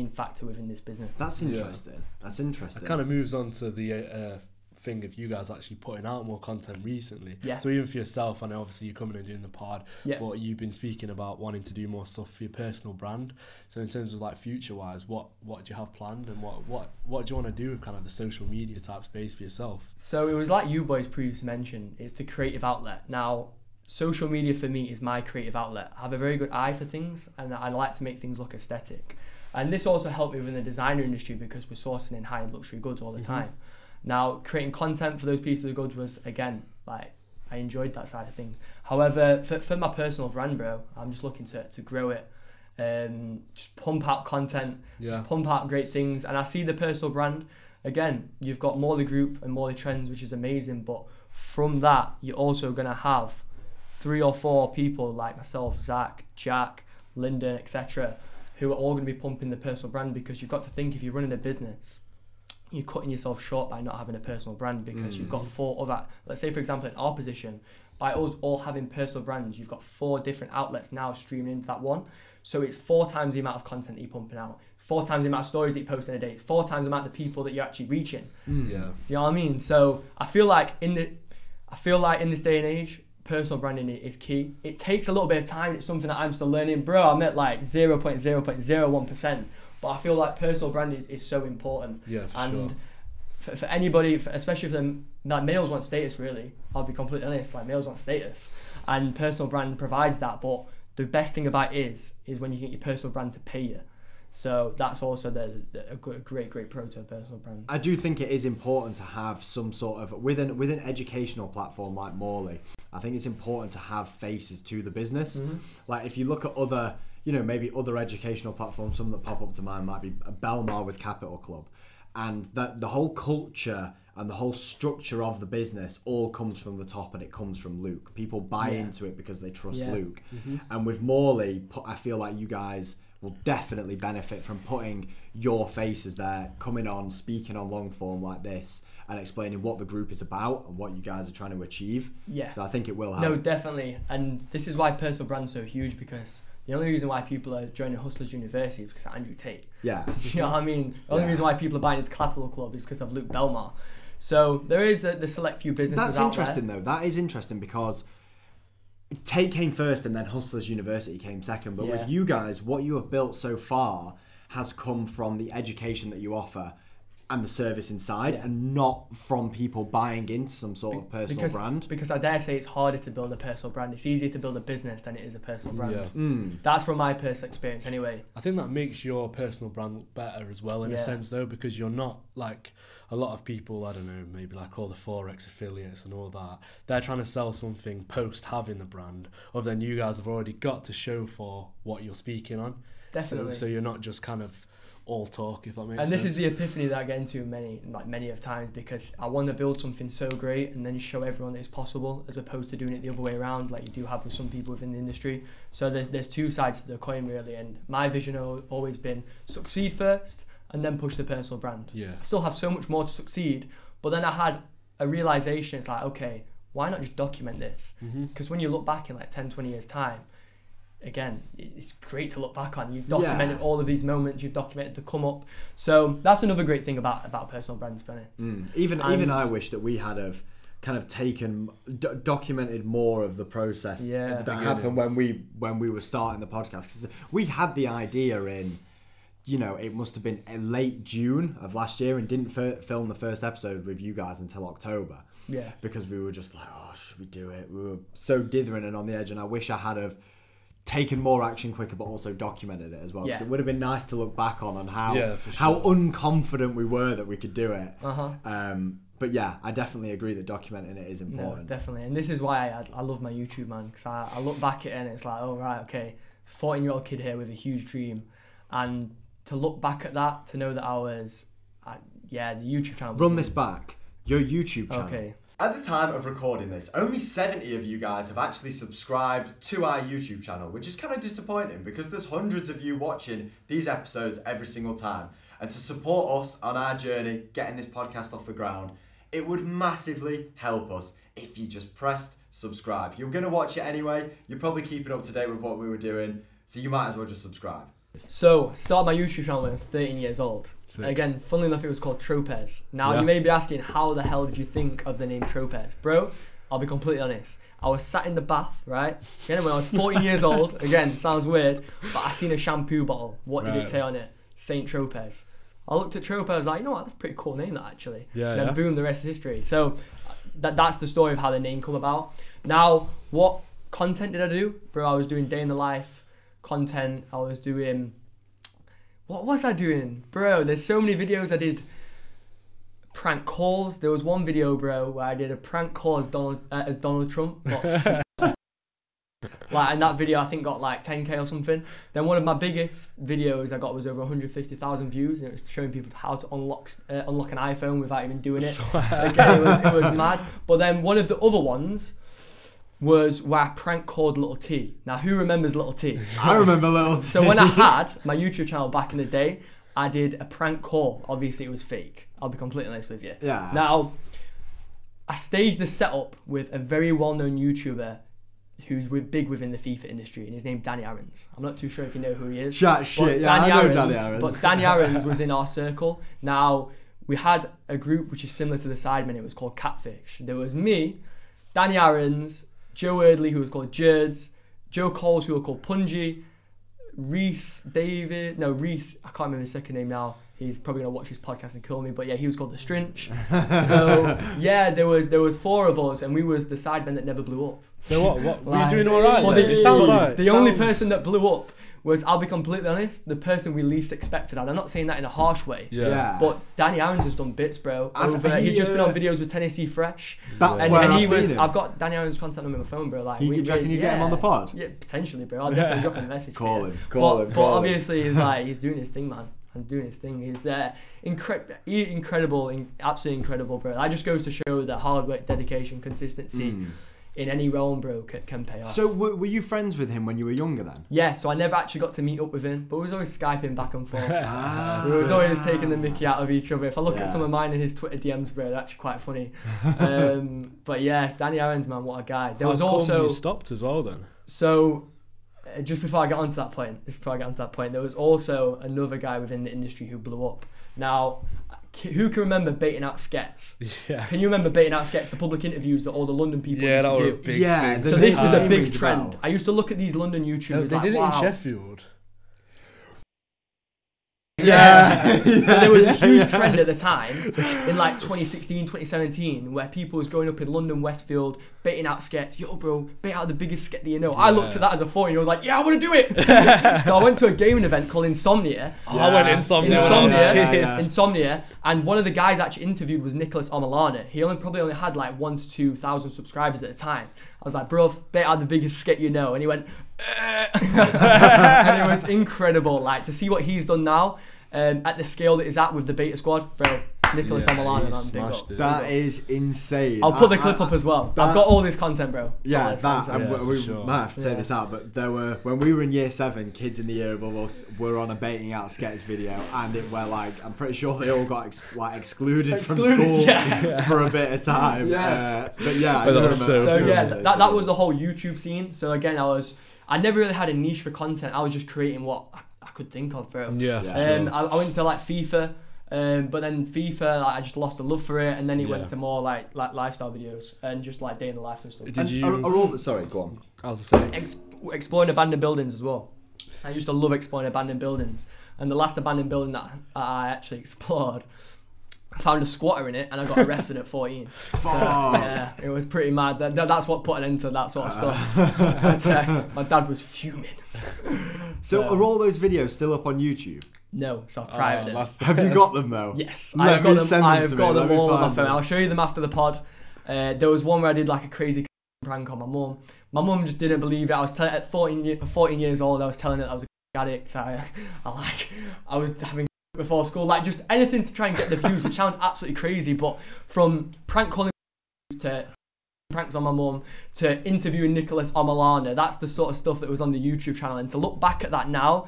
factor within this business. That's interesting. Yeah. That's interesting. It kind of moves on to the thing of you guys actually putting out more content recently. Yeah. So even for yourself, I know obviously you're coming and doing the pod, but you've been speaking about wanting to do more stuff for your personal brand. So in terms of like future wise, what do you have planned, and what do you want to do with kind of the social media type space for yourself? So it was like you boys previously mentioned, it's the creative outlet. Now, social media for me is my creative outlet. I have a very good eye for things and I like to make things look aesthetic. And this also helped me within the designer industry because we're sourcing in high-end luxury goods all the time. Now, creating content for those pieces of goods was, again, like, I enjoyed that side of things. However, for my personal brand, bro, I'm just looking to grow it. Just pump out content, just pump out great things. And I see the personal brand, again, you've got Morley Group and Morley Trends, which is amazing. But from that, you're also going to have 3 or 4 people like myself, Zach, Jack, Lyndon, etc., who are all going to be pumping the personal brand, because you've got to think, if you're running a business, you're cutting yourself short by not having a personal brand, because you've got 4 other, let's say for example in our position, by us all having personal brands, you've got 4 different outlets now streaming into that one. So it's 4 times the amount of content that you're pumping out, 4 times the amount of stories that you post in a day, it's 4 times the amount of people that you're actually reaching. Yeah. Do you know what I mean? So I feel like in this day and age, personal branding is key. It takes a little bit of time. It's something that I'm still learning. Bro, I'm at like 0.001%. But I feel like personal branding is so important. Yeah, for anybody, especially for them, like males want status, really. I'll be completely honest, like males want status. And personal brand provides that. But the best thing about it is when you get your personal brand to pay you. So that's also a great pro to a personal brand. I do think it is important to have some sort of, with an educational platform like Morley, I think it's important to have faces to the business. Like if you look at other, maybe other educational platforms, some that pop up to mind might be a Belmar with Capital Club. And the whole culture and the whole structure of the business all comes from the top, and it comes from Luke. People buy into it because they trust Luke. And with Morley, I feel like you guys will definitely benefit from putting your faces there, coming on, speaking on long form like this, and explaining what the group is about and what you guys are trying to achieve. Yeah. So I think it will help. No, definitely. And this is why personal brand's so huge, because the only reason why people are joining Hustlers University is because of Andrew Tate. Yeah. You know what I mean? The only reason why people are buying into Capital Club is because of Luke Belmar. So there is the select few businesses That's out interesting there. though. That is interesting because Tate came first and then Hustlers University came second. But with you guys, what you have built so far has come from the education that you offer and the service inside, and not from people buying into some sort of personal brand. Because I dare say it's harder to build a personal brand. It's easier to build a business than it is a personal brand. Yeah. That's from my personal experience anyway. I think that makes your personal brand look better as well in a sense though, because you're not like a lot of people, I don't know, maybe like all the Forex affiliates and all that, they're trying to sell something post having the brand, other than you guys have already got to show for what you're speaking on. Definitely. So you're not just kind of all talk, if that makes sense. sense. And this is the epiphany that I get into many of times, because I want to build something so great and then show everyone that it's possible, as opposed to doing it the other way around like you do have with some people within the industry. So there's two sides to the coin really, and my vision has always been succeed first and then push the personal brand. Yeah. I still have so much more to succeed, but then I had a realization. It's like, okay, why not just document this? Because when you look back in like 10, 20 years time, again, it's great to look back on. You've documented all of these moments, you've documented the come up. So that's another great thing about personal brands, to be honest. Even I wish that we had kind of taken documented more of the process that happened when we were starting the podcast, because we had the idea in, you know, it must have been late June of last year, and didn't film the first episode with you guys until October. Yeah. Because we were just like, oh, should we do it? We were so dithering and on the edge, and I wish I had have taken more action quicker, but also documented it as well. Because it would have been nice to look back on how unconfident we were that we could do it. But yeah, I definitely agree that documenting it is important. No, definitely. And this is why I love my YouTube, man. Because I look back at it and it's like, oh, right, okay. It's a 14-year-old kid here with a huge dream. And to look back at that, to know that I was, the YouTube channel. Run this back. Your YouTube channel. Okay. At the time of recording this, only 70 of you guys have actually subscribed to our YouTube channel, which is kind of disappointing because there's hundreds of you watching these episodes every single time. And to support us on our journey, getting this podcast off the ground, it would massively help us if you just pressed subscribe. You're going to watch it anyway. You're probably keeping up to date with what we were doing, so you might as well just subscribe. So, started my YouTube channel when I was 13 years old. Sick. Again, funnily enough, it was called Tropez. Now, you may be asking, how the hell did you think of the name Tropez? Bro, I'll be completely honest. I was sat in the bath, right? Again, when I was 14 years old. Again, sounds weird, but I seen a shampoo bottle. What did it say on it? Saint Tropez. I looked at Tropez, I was like, you know what, that's a pretty cool name, that actually. And then boom, the rest is history. So, that's the story of how the name come about. Now, what content did I do? Bro, I was doing day in the life content. I was doing, what was I doing, bro? There's so many videos. I did prank calls. There was one video, bro, where I did a prank call as Donald Trump. And that video I think got like 10k or something. Then one of my biggest videos I got was over 150,000 views, and it was showing people how to unlock an iPhone without even doing it. Again, it was mad. But then one of the other ones was where I prank called Little T. Now, who remembers Little T? I remember Little T. So when I had my YouTube channel back in the day, I did a prank call. Obviously, it was fake. I'll be completely honest with you. Yeah. Now, I staged the setup with a very well-known YouTuber who's big within the FIFA industry, and his name's Danny Aarons. I'm not too sure if you know who he is. Chat shit, yeah, I know Danny Aarons. But Danny Aarons was in our circle. Now, we had a group which is similar to the Sidemen. It was called Catfish. There was me, Danny Aarons, Joe Erdley, who was called Jerds, Joe Coles, who was called Punji, Reese, I can't remember his second name now. He's probably going to watch his podcast and kill me, but yeah, he was called the Strinch. So, yeah, there was 4 of us, and we was the Sidemen that never blew up. So what were you doing all right? Well, it sounds like the only person that blew up was, I'll be completely honest, the person we least expected. And I'm not saying that in a harsh way. Yeah. But Danny Aarons has done bits, bro. He's just been on videos with Tennessee Fresh. That's where I've seen him. I've got Danny Aarons' contact number on my phone, bro. Like, do you reckon you get him on the pod? Yeah, potentially, bro. I'll definitely drop him a message. Call him. But obviously, he's doing his thing, man. And doing his thing. He's incredible, absolutely incredible, bro. That just goes to show that hard work, dedication, consistency in any realm, bro, can pay off. So were you friends with him when you were younger then? Yeah, so I never actually got to meet up with him, but we was always Skyping back and forth. We was always taking the mickey out of each other. If I look at some of mine in his Twitter DMs, bro, they're actually quite funny. But yeah, Danny Aarons, man, what a guy. There was also... you stopped as well then? So, just before I get onto that point, there was also another guy within the industry who blew up. Now, who can remember baiting out skets? Yeah. Can you remember baiting out skets, the public interviews that all the London people used to do? Big so this was a big trend. I used to look at these London YouTubers. They did it in Sheffield. Yeah. So there was a huge trend at the time in like 2016, 2017 where people was going up in London, Westfield, baiting out skets. Yo, bro, bait out the biggest skit that you know. I looked at that as a 14-year-old like, yeah, I want to do it. So I went to a gaming event called Insomnia. I went Insomnia. And one of the guys actually interviewed was Nicholas Omalana. He probably only had like 1,000 to 2,000 subscribers at the time. I was like, bro, bait out the biggest skit you know. And he went, and it was incredible. Like, to see what he's done now at the scale that he's at with the Beta Squad, bro. Nicholas Omalana, man, big up. That is insane. I'll put the clip up as well. I've got all this content, bro. Yeah, we might have to say this out, but there were, when we were in year 7, kids in the year above us were on a baiting out sketch video, and it were like, I'm pretty sure they all got excluded from school for a bit of time. But yeah, I do remember. That was the whole YouTube scene. So again, I never really had a niche for content. I was just creating what I could think of, bro. I went to like FIFA. But then FIFA, like, I just lost the love for it, and then it went to more like lifestyle videos and just like day in the life and stuff. Sorry, go on. I was saying exploring abandoned buildings as well. I used to love exploring abandoned buildings, and the last abandoned building that I actually explored, I found a squatter in it, and I got arrested at 14. So, yeah, it was pretty mad. That's what put an end to that sort of stuff. My dad was fuming. So are all those videos still up on YouTube? No, so I've private them. Have you got them though? Yes, I've got them all on my phone. I'll show you them after the pod. There was one where I did like a crazy prank on my mum. My mum just didn't believe it. I was at 14 years old. I was telling her that I was a addict. I was having before school, like just anything to try and get the views, which sounds absolutely crazy. But from prank calling to pranks on my mum to interviewing Nicholas Omalana, that's the sort of stuff that was on the YouTube channel. And to look back at that now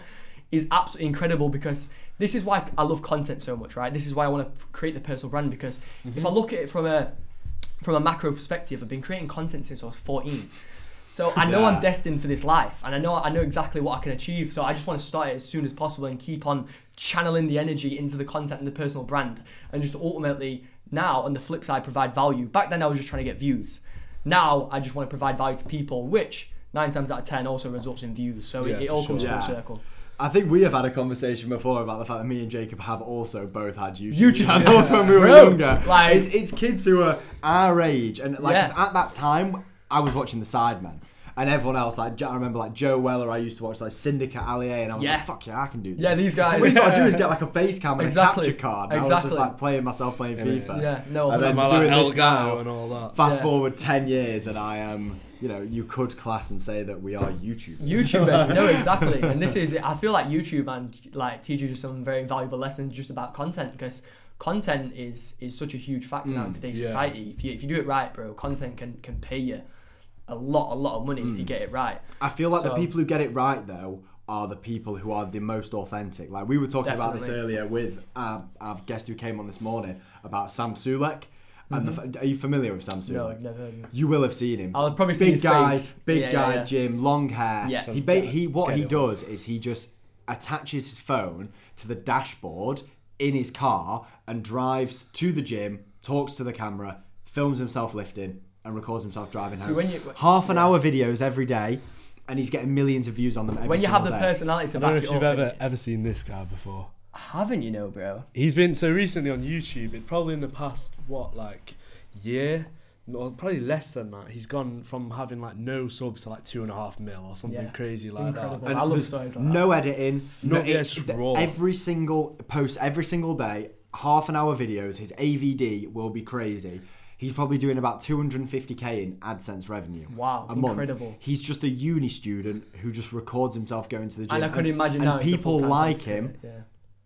is absolutely incredible, because this is why I love content so much, right? This is why I want to create the personal brand, because if I look at it from a macro perspective, I've been creating content since I was 14. So I know I'm destined for this life, and I know exactly what I can achieve. So I just want to start it as soon as possible and keep on channeling the energy into the content and the personal brand, and just ultimately now on the flip side provide value. Back then I was just trying to get views. Now I just want to provide value to people, which 9 times out of 10 also results in views. So it all comes full circle. I think we have had a conversation before about the fact that me and Jacob have also both had YouTube channels when we were younger. Like, it's kids who are our age, and like at that time I was watching the Sidemen, and everyone else, like I remember like Joe Weller, I used to watch like Syndicate Allier, and I was like, fuck yeah, I can do this. Yeah, these guys. What you gotta do is get like a face cam and a capture card. And I was just like playing FIFA. Yeah, no, and then like doing this now, and all that. Fast forward 10 years, and I am. You could class and say that we are YouTubers. YouTubers, no, exactly. And this is, I feel like YouTube and like teaches you some very valuable lessons just about content, because content is such a huge factor now in today's society. If you do it right, bro, content can pay you a lot of money if you get it right. I feel like the people who get it right though are the people who are the most authentic. Like we were talking about this earlier with our guest who came on this morning about Sam Sulek. And are you familiar with Sam Sulek? No, I've never heard of him. You will have seen him. I've probably seen his face. Big guy, gym, long hair. Yeah. What he does is he just attaches his phone to the dashboard in his car and drives to the gym, talks to the camera, films himself lifting, and records himself driving home. Half an hour videos every day, and he's getting millions of views on them every When you have the day. personality to back back it up. I don't know if you've ever seen this guy before. Haven't you, bro? He's been so recently on YouTube. Probably in the past year, or probably less than that. He's gone from having like no subs to like 2.5 mil or something crazy like that. And I love stories like that. No editing. It's raw. Every single post, every single day, half an hour videos. His AVD will be crazy. He's probably doing about 250k in AdSense revenue. Wow, a month. Incredible. He's just a uni student who just records himself going to the gym. And I could imagine and people like him.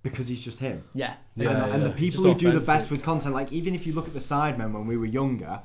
Because he's just him. Yeah. And the people who do the best with content, like even if you look at the Sidemen when we were younger,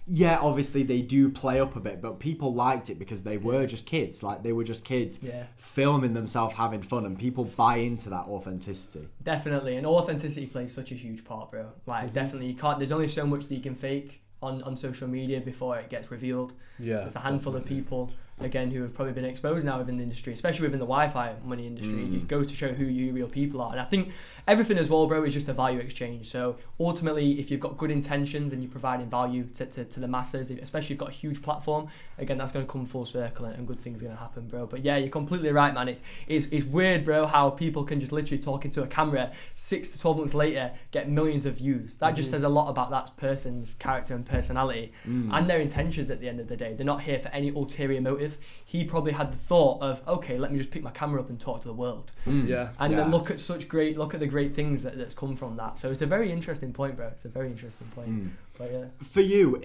yeah, obviously they do play up a bit, but people liked it because they were just kids. Like, they were just kids filming themselves having fun, and people buy into that authenticity. Definitely, and authenticity plays such a huge part, bro. Like, definitely, you can't. There's only so much that you can fake on social media before it gets revealed. Yeah, there's a handful of people, again, who have probably been exposed now within the industry, especially within the Wi-Fi money industry. It goes to show who you real people are. And I think everything as well, bro, is just a value exchange. So ultimately, if you've got good intentions and you're providing value to the masses, especially if you've got a huge platform, again, that's going to come full circle and good things are going to happen, bro. But yeah, you're completely right, man. It's weird, bro, how people can just literally talk into a camera 6 to 12 months later, get millions of views. That just says a lot about that person's character and personality and their intentions at the end of the day. They're not here for any ulterior motive. He probably had the thought of, okay, let me just pick my camera up and talk to the world. And then look at the great things that's come from that. So it's a very interesting point, bro. It's a very interesting point. But yeah. For you,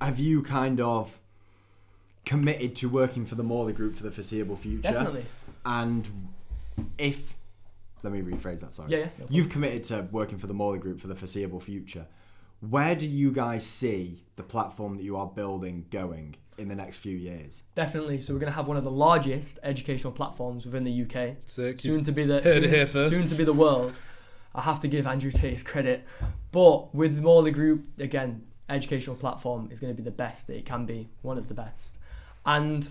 have you kind of committed to working for the Morley Group for the foreseeable future? Definitely. And let me rephrase that, sorry. Yeah. No, you've committed to working for the Morley Group for the foreseeable future. Where do you guys see the platform that you are building going in the next few years? Definitely. So we're going to have one of the largest educational platforms within the UK. Sick. Soon to be the world. I have to give Andrew Tate his credit. But with the Morley Group, again, educational platform is going to be the best that it can be, one of the best. And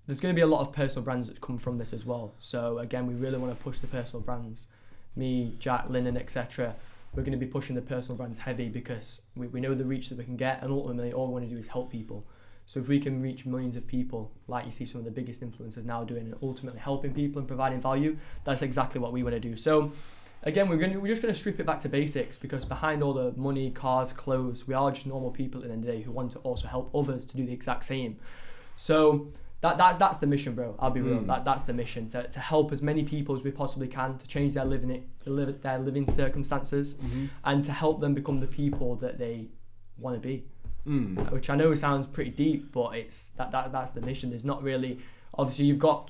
there's going to be a lot of personal brands that come from this as well. So again, we really want to push the personal brands. Me, Jack, Lennon, etc. We're going to be pushing the personal brands heavy because we know the reach that we can get, and ultimately all we want to do is help people. So if we can reach millions of people, like you see some of the biggest influencers now doing, and ultimately helping people and providing value, that's exactly what we want to do. So again, we're just going to strip it back to basics, because behind all the money, cars, clothes, we are just normal people at the end of the day who want to also help others to do the exact same. So that's the mission, bro. I'll be real. That's the mission, to help as many people as we possibly can, to change their living circumstances, and to help them become the people that they want to be. Which I know sounds pretty deep, but that's the mission. There's not really, obviously you've got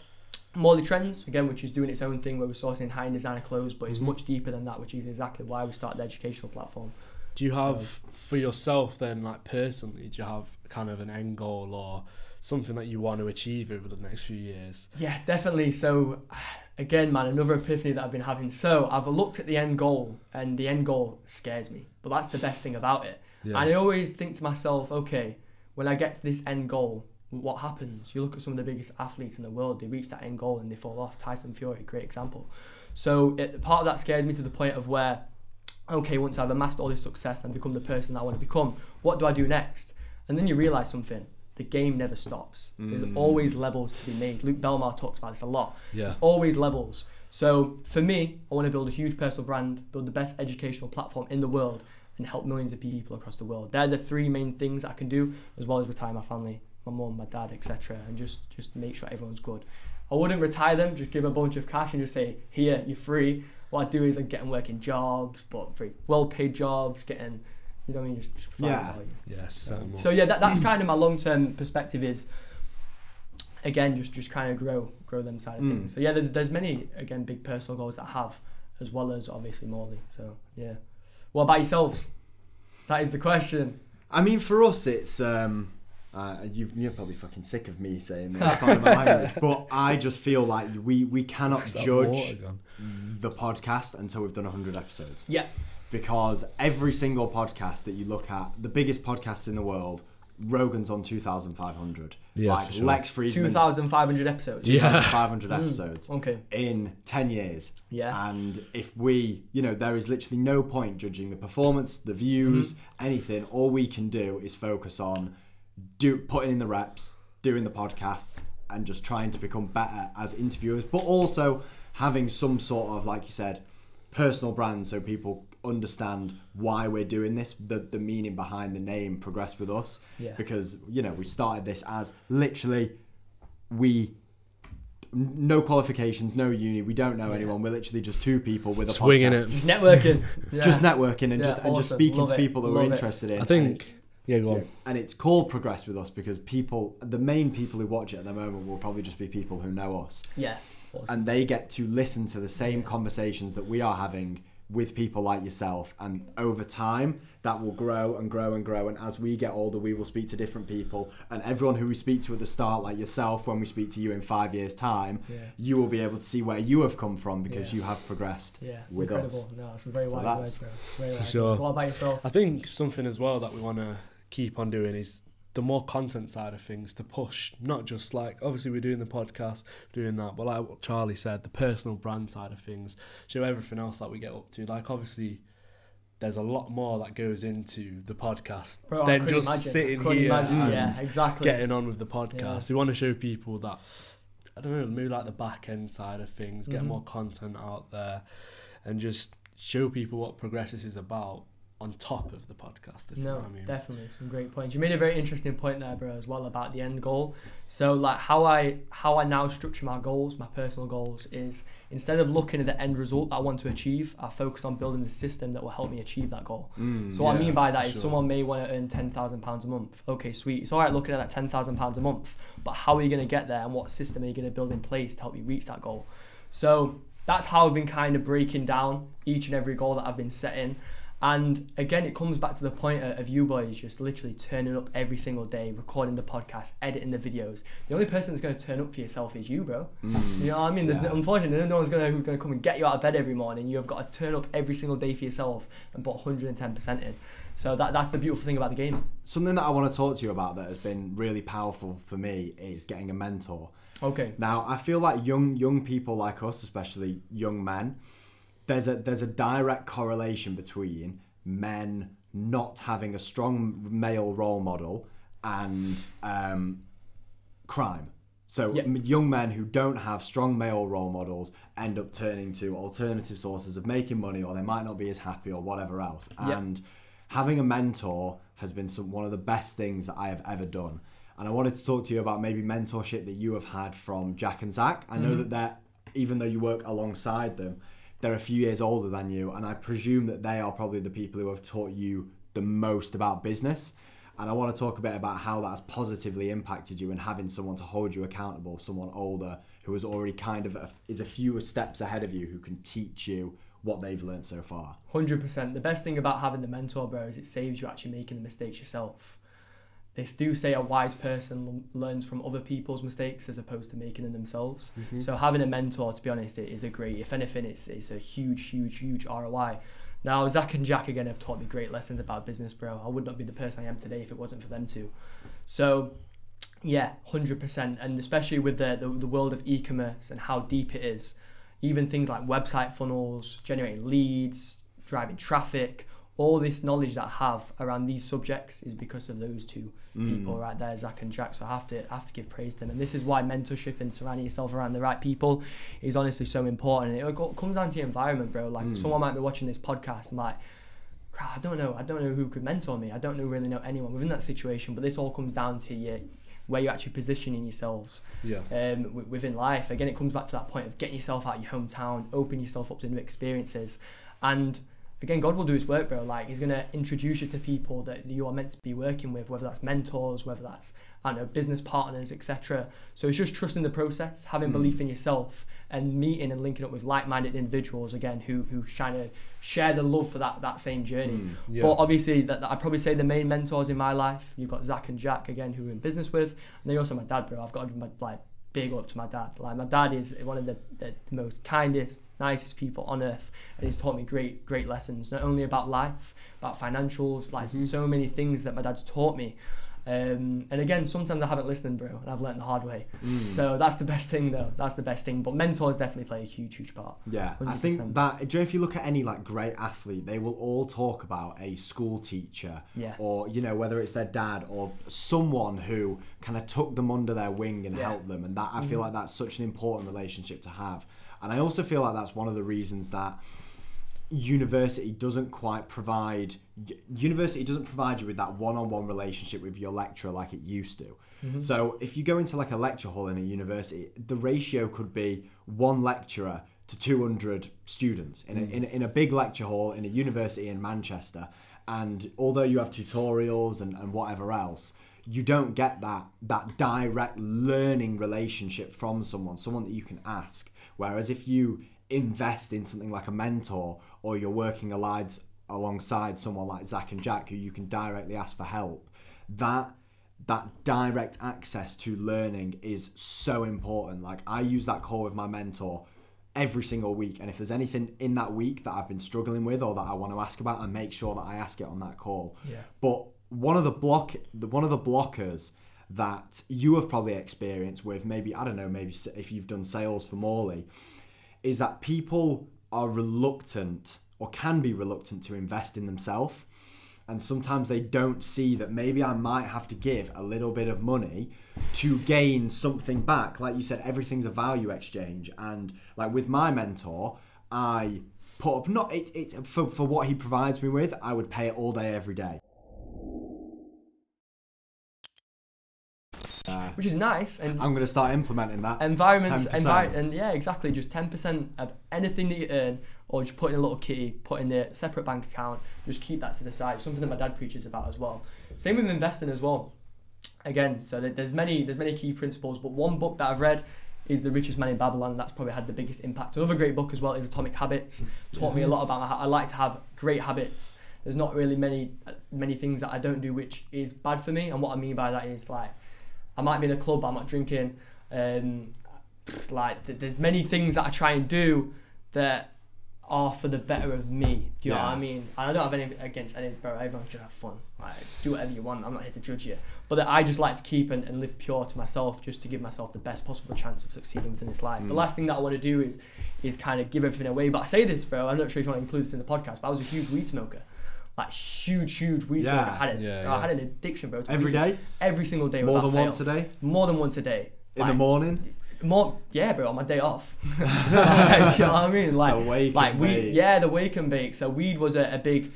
Morley Trends, again, which is doing its own thing where we're sourcing high-end designer clothes, but it's much deeper than that, which is exactly why we started the educational platform. Do you have, for yourself then, like personally, do you have kind of an end goal or something that you want to achieve over the next few years? Yeah, definitely. So again, man, another epiphany that I've been having. So I've looked at the end goal, and the end goal scares me, but that's the best thing about it. And I always think to myself, okay, when I get to this end goal, what happens? You look at some of the biggest athletes in the world, they reach that end goal and they fall off. Tyson Fury, great example. So part of that scares me to the point of where, okay, once I've amassed all this success and become the person that I want to become, what do I do next? And then you realise something. The game never stops. There's always levels to be made. Luke Belmar talks about this a lot. There's always levels. So for me, I want to build a huge personal brand, build the best educational platform in the world, and help millions of people across the world. They're the three main things I can do, as well as retire my family, my mum, my dad, etc., and just make sure everyone's good. I wouldn't retire them, just give them a bunch of cash and just say, here, you're free. What I do is I get them working jobs, but very well-paid jobs, getting, you know what I mean, just providing value. Yes. So yeah, that's kind of my long-term perspective is, again, just kind of grow them side of things. So yeah, there's many, again, big personal goals that I have, as well as obviously Morley. So yeah. What about yourselves? That is the question. I mean, for us, it's you're probably fucking sick of me saying this part of my language, but I just feel like we cannot judge the podcast until we've done 100 episodes. Yeah. Because every single podcast that you look at, the biggest podcasts in the world, Rogan's on 2,500. Yeah, like sure. Lex Fridman. 2,500 episodes. 2,500 episodes. Okay. In 10 years. Yeah. And if we, there is literally no point judging the performance, the views, anything. All we can do is focus on putting in the reps, doing the podcasts, and just trying to become better as interviewers, but also having some sort of, like you said, personal brand, so people understand why we're doing this, the meaning behind the name Progress with Us. Because we started this as literally no qualifications, no uni, we don't know anyone, we're literally just two people with a swinging podcast. It just networking just networking and just speaking to people that we're interested in. I think go on. And it's called Progress with Us because the main people who watch it at the moment will probably just be people who know us. Awesome. And they get to listen to the same conversations that we are having with people like yourself, and over time that will grow and grow and grow, and as we get older we will speak to different people, and everyone who we speak to at the start, like yourself, when we speak to you in 5 years time, you will be able to see where you have come from because you have progressed with us. No, some very wise words, bro. Very For sure. What about yourself? I think something as well that we want to keep on doing is the more content side of things, to push, not just like, obviously we're doing the podcast, doing that, but like what Charlie said, the personal brand side of things, show everything else that we get up to. Like obviously there's a lot more that goes into the podcast than just sitting here and getting on with the podcast. We want to show people that, I don't know, maybe like the back end side of things, get more content out there, and just show people what Progressus is about on top of the podcast, if you know what I mean. Definitely, some great points. You made a very interesting point there, bro, as well, about the end goal. So like how I now structure my goals, my personal goals, is instead of looking at the end result that I want to achieve, I focus on building the system that will help me achieve that goal. So what I mean by that is someone may want to earn £10,000 a month. Okay, sweet. It's all right looking at that £10,000 a month, but how are you going to get there, and what system are you going to build in place to help you reach that goal? So that's how I've been kind of breaking down each and every goal that I've been setting. And again, it comes back to the point of you boys just literally turning up every single day, recording the podcast, editing the videos. The only person that's going to turn up for yourself is you, bro. You know what I mean? There's unfortunately, no one's going to come and get you out of bed every morning. You have got to turn up every single day for yourself and put 110% in. So that's the beautiful thing about the game. Something that I want to talk to you about that has been really powerful for me is getting a mentor. Okay. Now, I feel like young people like us, especially young men, there's a direct correlation between men not having a strong male role model and crime. So young men who don't have strong male role models end up turning to alternative sources of making money, or they might not be as happy, or whatever else. And having a mentor has been one of the best things that I have ever done. And I wanted to talk to you about maybe mentorship that you have had from Jack and Zach. I know that even though you work alongside them, they're a few years older than you, and I presume that they are probably the people who have taught you the most about business. And I want to talk a bit about how that has positively impacted you, and having someone to hold you accountable, someone older who is already kind of is a few steps ahead of you, who can teach you what they've learned so far. 100%. The best thing about having the mentor, bro, is it saves you actually making the mistakes yourself. They do say a wise person learns from other people's mistakes as opposed to making them themselves. So having a mentor, to be honest, it is a great, if anything, it's a huge ROI. Now, Zach and Jack, again, have taught me great lessons about business, bro. I would not be the person I am today if it wasn't for them too. So, yeah, 100%. And especially with the world of e-commerce and how deep it is, even things like website funnels, generating leads, driving traffic, all this knowledge that I have around these subjects is because of those two people right there, Zach and Jack. So I have to give praise to them. And this is why mentorship and surrounding yourself around the right people is honestly so important. It comes down to your environment, bro. Like someone might be watching this podcast and like, I don't know who could mentor me. I don't really know anyone within that situation. But this all comes down to where you're actually positioning yourselves within life. Again, it comes back to that point of getting yourself out of your hometown, opening yourself up to new experiences. And again, God will do his work, bro. Like, he's going to introduce you to people that you are meant to be working with, whether that's mentors, whether that's, I don't know, business partners, etc. So it's just trusting the process, having belief in yourself, and meeting and linking up with like-minded individuals, again, who trying to share the love for that same journey. But obviously, that I'd probably say the main mentors in my life, you've got Zach and Jack, again, who are in business with, and then also my dad, bro. I've got to give my big up to my dad. Like, my dad is one of the most kindest, nicest people on earth, and he's taught me great lessons, not only about life, about financials, like so many things that my dad's taught me. And again, sometimes I haven't listened, bro, and I've learned the hard way. So that's the best thing, though. That's the best thing. But mentors definitely play a huge part. Yeah, 100%. I think that, do you know, if you look at any like great athlete, they will all talk about a school teacher, or, you know, whether it's their dad or someone who kind of took them under their wing and helped them. And that, I feel like that's such an important relationship to have. And I also feel like that's one of the reasons that university doesn't provide you with that one-on-one relationship with your lecturer like it used to. So if you go into like a lecture hall in a university, the ratio could be one lecturer to 200 students in a big lecture hall in a university in Manchester. And although you have tutorials and whatever else, you don't get that direct learning relationship from someone that you can ask. Whereas if you invest in something like a mentor, or you're working alongside someone like Zach and Jack who you can directly ask for help, that direct access to learning is so important. Like, I use that call with my mentor every single week, and if there's anything in that week that I've been struggling with or that I want to ask about, I make sure that I ask it on that call. But one of the blockers that you have probably experienced with, maybe if you've done sales for Morley, is that people are reluctant, or can be reluctant, to invest in themselves. And sometimes they don't see that maybe I might have to give a little bit of money to gain something back. Like you said, everything's a value exchange. And like with my mentor, I put up, for what he provides me with, I would pay it all day, every day. Which is nice, and I'm going to start implementing that. And yeah, exactly. Just 10% of anything that you earn, or just put in a little kitty, put in a separate bank account. Just keep that to the side. Something that my dad preaches about as well. Same with investing as well. Again, so there's many key principles, but one book that I've read is The Richest Man in Babylon. That's probably had the biggest impact. Another great book as well is Atomic Habits. Taught me a lot about how I like to have great habits. There's not really many things that I don't do which is bad for me, and what I mean by that is, like, I might be in a club, but I'm not drinking. There's many things that I try and do that are for the better of me. Do you know what I mean? And I don't have anything against any, bro. Everyone should have fun. Like, do whatever you want. I'm not here to judge you. But that I just like to keep and live pure to myself, just to give myself the best possible chance of succeeding within this life. The last thing that I want to do is kind of give everything away. But I say this, bro, I'm not sure if you want to include this in the podcast, but I was a huge weed smoker. Like, huge weed smoker. I had an addiction, bro. Every day? Every single day. More than once a day? More than once a day. In the morning? Yeah, bro, on my day off. Like, do you know what I mean? Like, the wake and bake. Yeah, the wake and bake. So weed was a big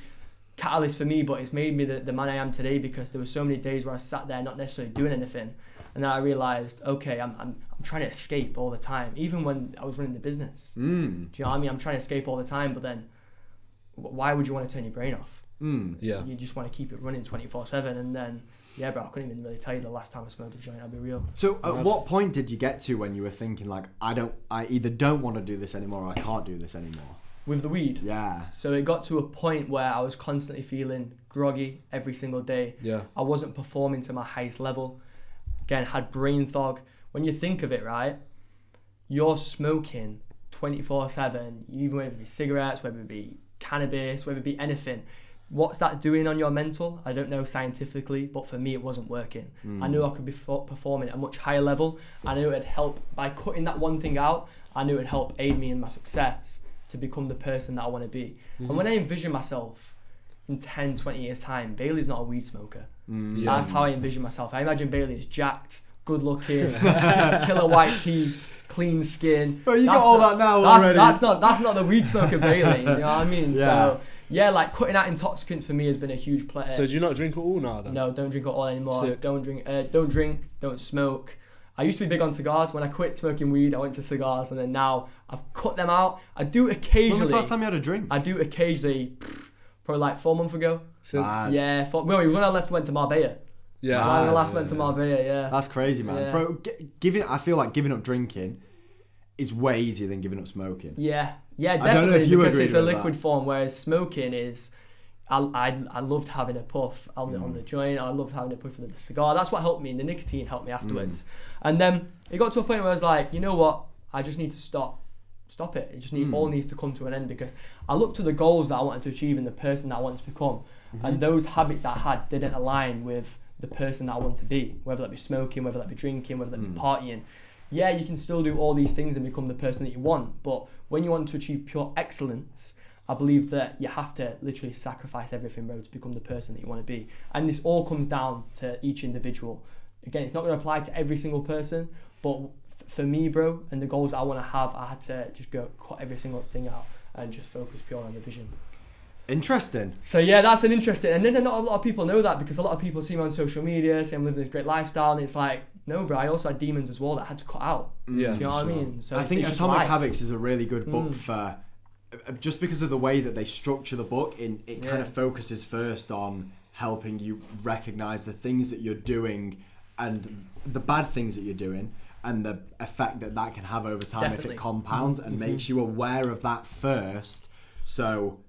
catalyst for me, but it's made me the man I am today, because there were so many days where I sat there not necessarily doing anything, and then I realized, okay, I'm trying to escape all the time, even when I was running the business. Do you know what I mean? I'm trying to escape all the time, but then why would you want to turn your brain off? You just want to keep it running 24/7, and then yeah, bro, I couldn't even really tell you the last time I smoked a joint. I'll be real. So at what point did you get to when you were thinking, like, I either don't want to do this anymore, or I can't do this anymore? With the weed? Yeah. So it got to a point where I was constantly feeling groggy every single day. Yeah. I wasn't performing to my highest level. Again, had brain fog. When you think of it, right, you're smoking 24/7, even whether it be cigarettes, whether it be cannabis, whether it be anything. What's that doing on your mental? I don't know scientifically, but for me it wasn't working. I knew I could be performing at a much higher level. I knew it'd help, by cutting that one thing out, I knew it'd help aid me in my success to become the person that I want to be. And when I envision myself in 10, 20 years time, Bailey's not a weed smoker. That's how I envision myself. I imagine Bailey is jacked, good looking, killer white teeth, clean skin. But you got all that now already. That's not the weed smoker Bailey, you know what I mean? Yeah. So yeah, like, cutting out intoxicants for me has been a huge pleasure. So do you not drink at all now then? No, don't drink at all anymore. Don't drink, don't smoke. I used to be big on cigars. When I quit smoking weed, I went to cigars, and then now I've cut them out. I do occasionally. When was the last time you had a drink? I do occasionally, probably like 4 months ago. Yeah. When I last went to Marbella. When I last went to Marbella, yeah. That's crazy, man. Yeah. Bro, I feel like giving up drinking is way easier than giving up smoking. Yeah, definitely. I don't know if you because it's a liquid form, whereas smoking is. I loved having a puff on the joint. I loved having a puff of the cigar. That's what helped me, and the nicotine helped me afterwards. And then it got to a point where I was like, you know what? I just need to stop it. It just all needs to come to an end, because I looked to the goals that I wanted to achieve and the person that I wanted to become, and those habits that I had didn't align with the person that I want to be. Whether that be smoking, whether that be drinking, whether that be partying. Yeah, you can still do all these things and become the person that you want, but when you want to achieve pure excellence, I believe that you have to literally sacrifice everything, bro, to become the person that you want to be. And this all comes down to each individual. Again, it's not going to apply to every single person, but for me, bro, and the goals I want to have, I had to just go cut every single thing out and just focus pure on the vision. Interesting. So yeah, that's an interesting, and then not a lot of people know that, because a lot of people see me on social media, say I'm living this great lifestyle, and it's like, no, bro, I also had demons as well that I had to cut out. Yeah, do you know what I mean? So I think Atomic Habits is a really good book for, just because of the way that they structure the book. It kind of focuses first on helping you recognize the things that you're doing and the bad things that you're doing, and the effect that can have over time if it compounds, and makes you aware of that first, so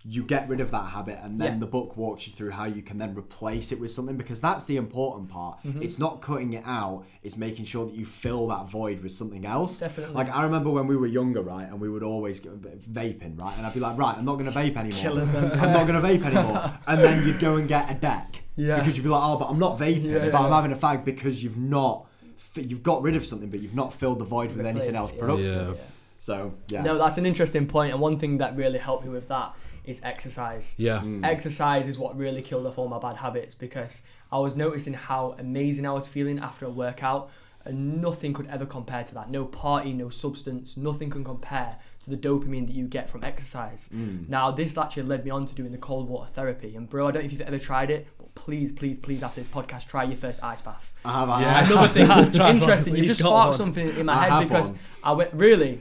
you get rid of that habit, and then the book walks you through how you can then replace it with something, because that's the important part. It's not cutting it out, it's making sure that you fill that void with something else. Definitely. Like, I remember when we were younger, right, and we would always get vaping, right, and I'd be like, right, I'm not going to vape anymore. I'm not going to vape anymore. And then you'd go and get a deck, because you'd be like, oh, but I'm not vaping, but I'm having a fag, because you've got rid of something, but you've not filled the void with anything else productive. So, No, that's an interesting point, and one thing that really helped me with that is exercise. Exercise is what really killed off all my bad habits, because I was noticing how amazing I was feeling after a workout, and nothing could ever compare to that. No party, no substance, nothing can compare to the dopamine that you get from exercise. Now, this actually led me on to doing the cold water therapy, and bro, I don't know if you've ever tried it, but please after this podcast, try your first ice bath. I have. Another thing, interesting, you just sparked something in my head, because I went, really?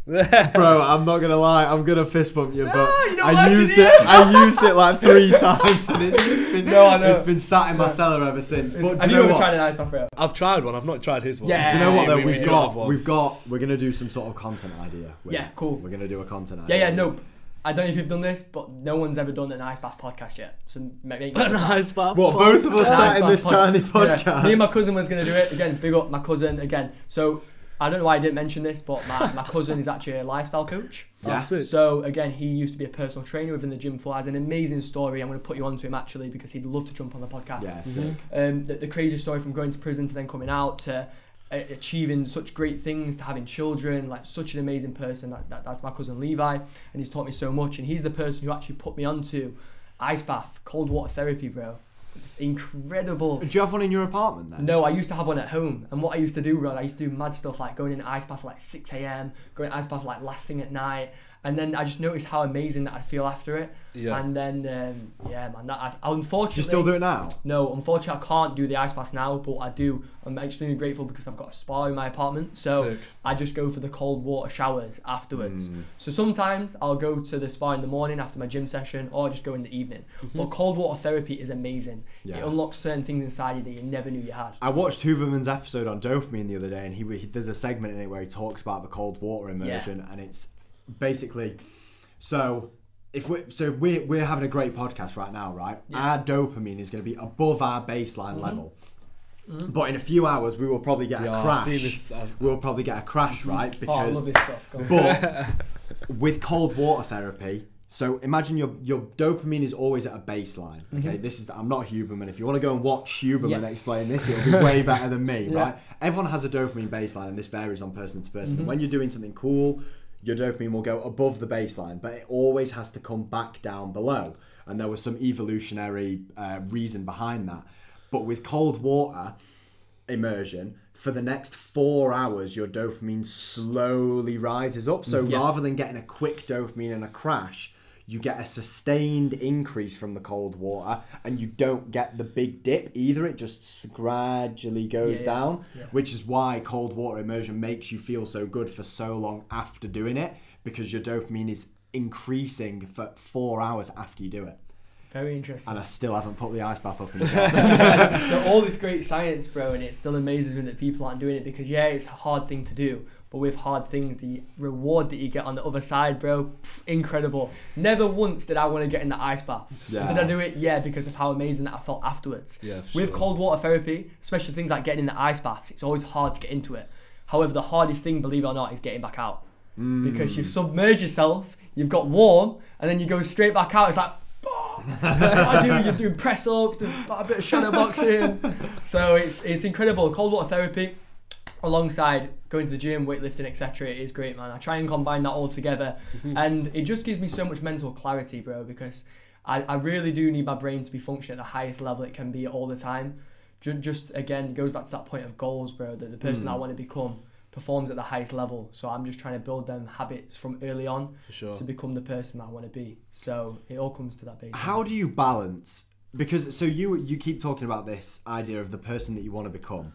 Bro, I'm not gonna lie, I'm gonna fist bump you, but I used it like 3 times, and it's just been it's been sat in my cellar ever since. But have you ever tried an ice bath, bro? I've tried one. I've not tried his one. Do you know what though? We're gonna do some sort of content idea. Cool. We're gonna do a content idea. Nope. I don't know if you've done this, but no one's ever done an ice bath podcast yet. So make an ice bath. What, both of us sat in this tiny podcast? Me and my cousin was gonna do it again. Big up my cousin again. So I don't know why I didn't mention this, but my cousin is actually a lifestyle coach. So again, he used to be a personal trainer within the gym floor. Has an amazing story. I'm going to put you onto him actually, because he'd love to jump on the podcast. The crazy story from going to prison to then coming out to achieving such great things, to having children, like such an amazing person. That's my cousin Levi, and he's taught me so much. And he's the person who actually put me onto ice bath, cold water therapy, bro. It's incredible. Do you have one in your apartment then? No, I used to have one at home. And what I used to do, bro, I used to do mad stuff like going in an ice bath at like 6 a.m, going in ice bath like last thing at night. And then I just noticed how amazing that I'd feel after it. And then, man, I've unfortunately... Do you still do it now? No, unfortunately, I can't do the ice baths now, but I do. I'm extremely grateful because I've got a spa in my apartment. So I just go for the cold water showers afterwards. So sometimes I'll go to the spa in the morning after my gym session, or just go in the evening. But cold water therapy is amazing. It unlocks certain things inside you that you never knew you had. I watched Huberman's episode on dopamine the other day, and he there's a segment in it where he talks about the cold water immersion, and it's basically, so if we're having a great podcast right now, right? Our dopamine is going to be above our baseline level, but in a few hours we will probably get a crash. We'll probally get a crash, right? Because I love this stuff. But with cold water therapy, so imagine your dopamine is always at a baseline. Okay, I'm not Huberman. If you want to go and watch Huberman explain this, it'll be way better than me, right? Everyone has a dopamine baseline, and this varies on person to person. When you're doing something cool, your dopamine will go above the baseline, but it always has to come back down below. And there was some evolutionary reason behind that. But with cold water immersion, for the next 4 hours, your dopamine slowly rises up. So rather than getting a quick dopamine and a crash, you get a sustained increase from the cold water, and you don't get the big dip either. It just gradually goes down, which is why cold water immersion makes you feel so good for so long after doing it, because your dopamine is increasing for 4 hours after you do it. Very interesting. And I still haven't put the ice bath up in the garden. So all this great science, bro, and it still amazes me that people aren't doing it, because it's a hard thing to do. But with hard things, the reward that you get on the other side, bro, incredible. Never once did I want to get in the ice bath. Did I do it? Yeah, because of how amazing that I felt afterwards. With cold water therapy, especially things like getting in the ice baths, it's always hard to get into it. However, the hardest thing, believe it or not, is getting back out. Because you've submerged yourself, you've got warm, and then you go straight back out. It's like, you're doing press ups, doing a bit of shadow boxing. So it's incredible. Cold water therapy, alongside going to the gym, weightlifting, etc. It is great, man. I try and combine that all together, and it just gives me so much mental clarity, bro, because I really do need my brain to be functioning at the highest level it can be all the time. Just again, it goes back to that point of goals, bro, that the person I want to become performs at the highest level. So I'm just trying to build them habits from early on to become the person that I want to be. So it all comes to that basis. How do you balance, because so you keep talking about this idea of the person that you want to become,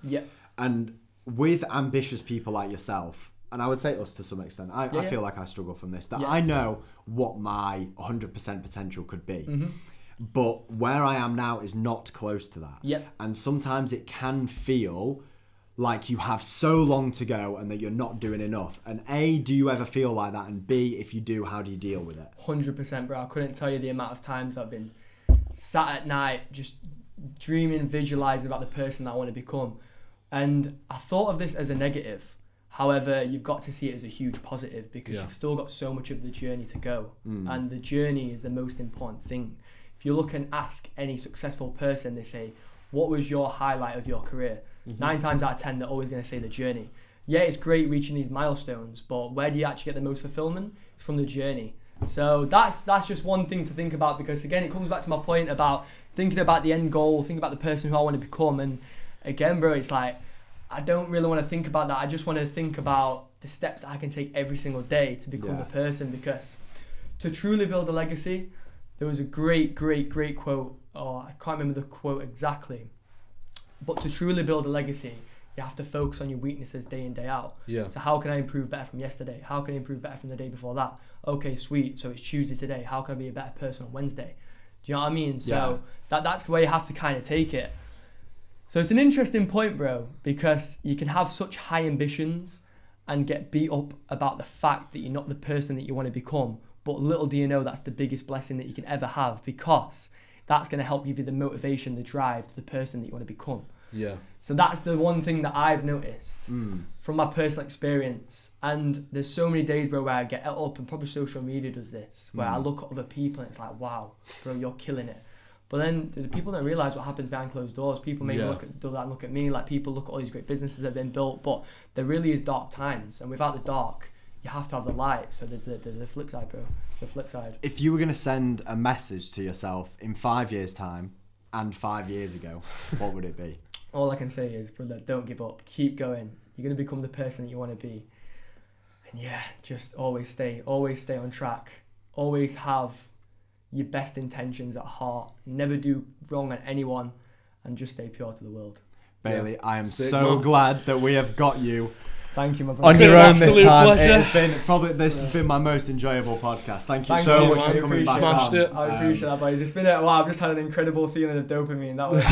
and with ambitious people like yourself, and I would say us to some extent, I feel like I struggle from this, that I know what my 100% potential could be, but where I am now is not close to that. And sometimes it can feel like you have so long to go and that you're not doing enough? And A, do you ever feel like that? And B, if you do, how do you deal with it? 100%, bro. I couldn't tell you the amount of times I've been sat at night just dreaming, visualizing about the person that I want to become. And I thought of this as a negative. However, you've got to see it as a huge positive, because you've still got so much of the journey to go. And the journey is the most important thing. If you look and ask any successful person, they say, what was your highlight of your career? 9 times out of 10, they're always going to say the journey. Yeah, it's great reaching these milestones, but where do you actually get the most fulfillment? It's from the journey. So that's just one thing to think about, because again, it comes back to my point about thinking about the end goal, thinking about the person who I want to become. And again, bro, it's like, I don't really want to think about that. I just want to think about the steps that I can take every single day to become the person, because to truly build a legacy, there was a great quote, I can't remember the quote exactly, but to truly build a legacy, you have to focus on your weaknesses day in, day out. So how can I improve better from yesterday? How can I improve better from the day before that? Okay, sweet. So it's Tuesday today. How can I be a better person on Wednesday? Do you know what I mean? So that's the way you have to kind of take it. So it's an interesting point, bro, because you can have such high ambitions and get beat up about the fact that you're not the person that you want to become. But little do you know, that's the biggest blessing that you can ever have, because that's going to help give you the motivation, the drive to the person that you want to become. So that's the one thing that I've noticed from my personal experience. And there's so many days, bro, where I get up, and probably social media does this, where I look at other people and it's like, wow, bro, you're killing it. But then the people don't realise what happens behind closed doors. People maybe look at me, like people look at all these great businesses that have been built, but there really is dark times. And without the dark, you have to have the light. So there's the flip side, bro. The flip side. If you were going to send a message to yourself in 5 years' time and 5 years ago, what would it be? All I can say is, brother, don't give up. Keep going. You're going to become the person that you want to be. And yeah, just always stay on track. Always have your best intentions at heart. Never do wrong at anyone, and just stay pure to the world. Bailey, I am so glad that we have got you. Thank you, my brother. On your own this time. This has been my most enjoyable podcast. Thank you so much for coming back on. I appreciate that, boys. It's been I've just had an incredible feeling of dopamine. That was.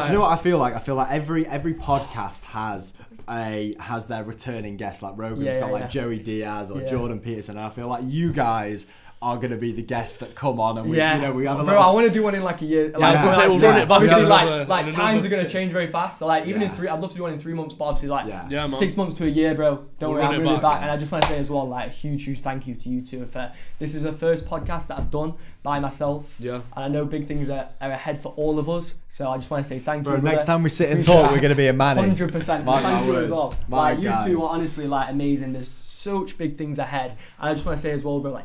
Do you know what I feel like? I feel like every podcast has their returning guests. Like Rogan's got Joey Diaz or Jordan Peterson, and I feel like you guys are going to be the guests that come on, and we have a bro, I want to do one in like a year. Like, like times are going to change very fast. So like even in I'd love to do one in 3 months, but obviously like 6 months to a year, bro. Don't worry, I'm going to be back. And I just want to say as well, like a huge thank you to you two. This is the first podcast that I've done by myself. And I know big things are ahead for all of us. So I just want to say thank you. Bro, next time we sit and talk, we're going to be a Manny. 100%. Thank you as well. Like you two are honestly like amazing. There's such big things ahead, and I just want to say as well, bro, like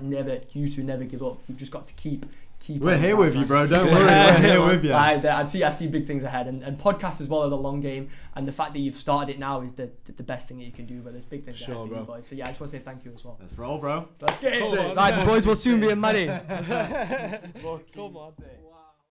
you two never give up. You've just got to keep we're here with you, bro, don't worry. We're here with you. I see big things ahead, and podcasts as well are the long game, and the fact that you've started it now is the best thing that you can do, but there's big things ahead for you, boys. So yeah, I just want to say thank you as well. Let's roll, bro. So let's get it. Right, the boys will soon be a Manny. Come on.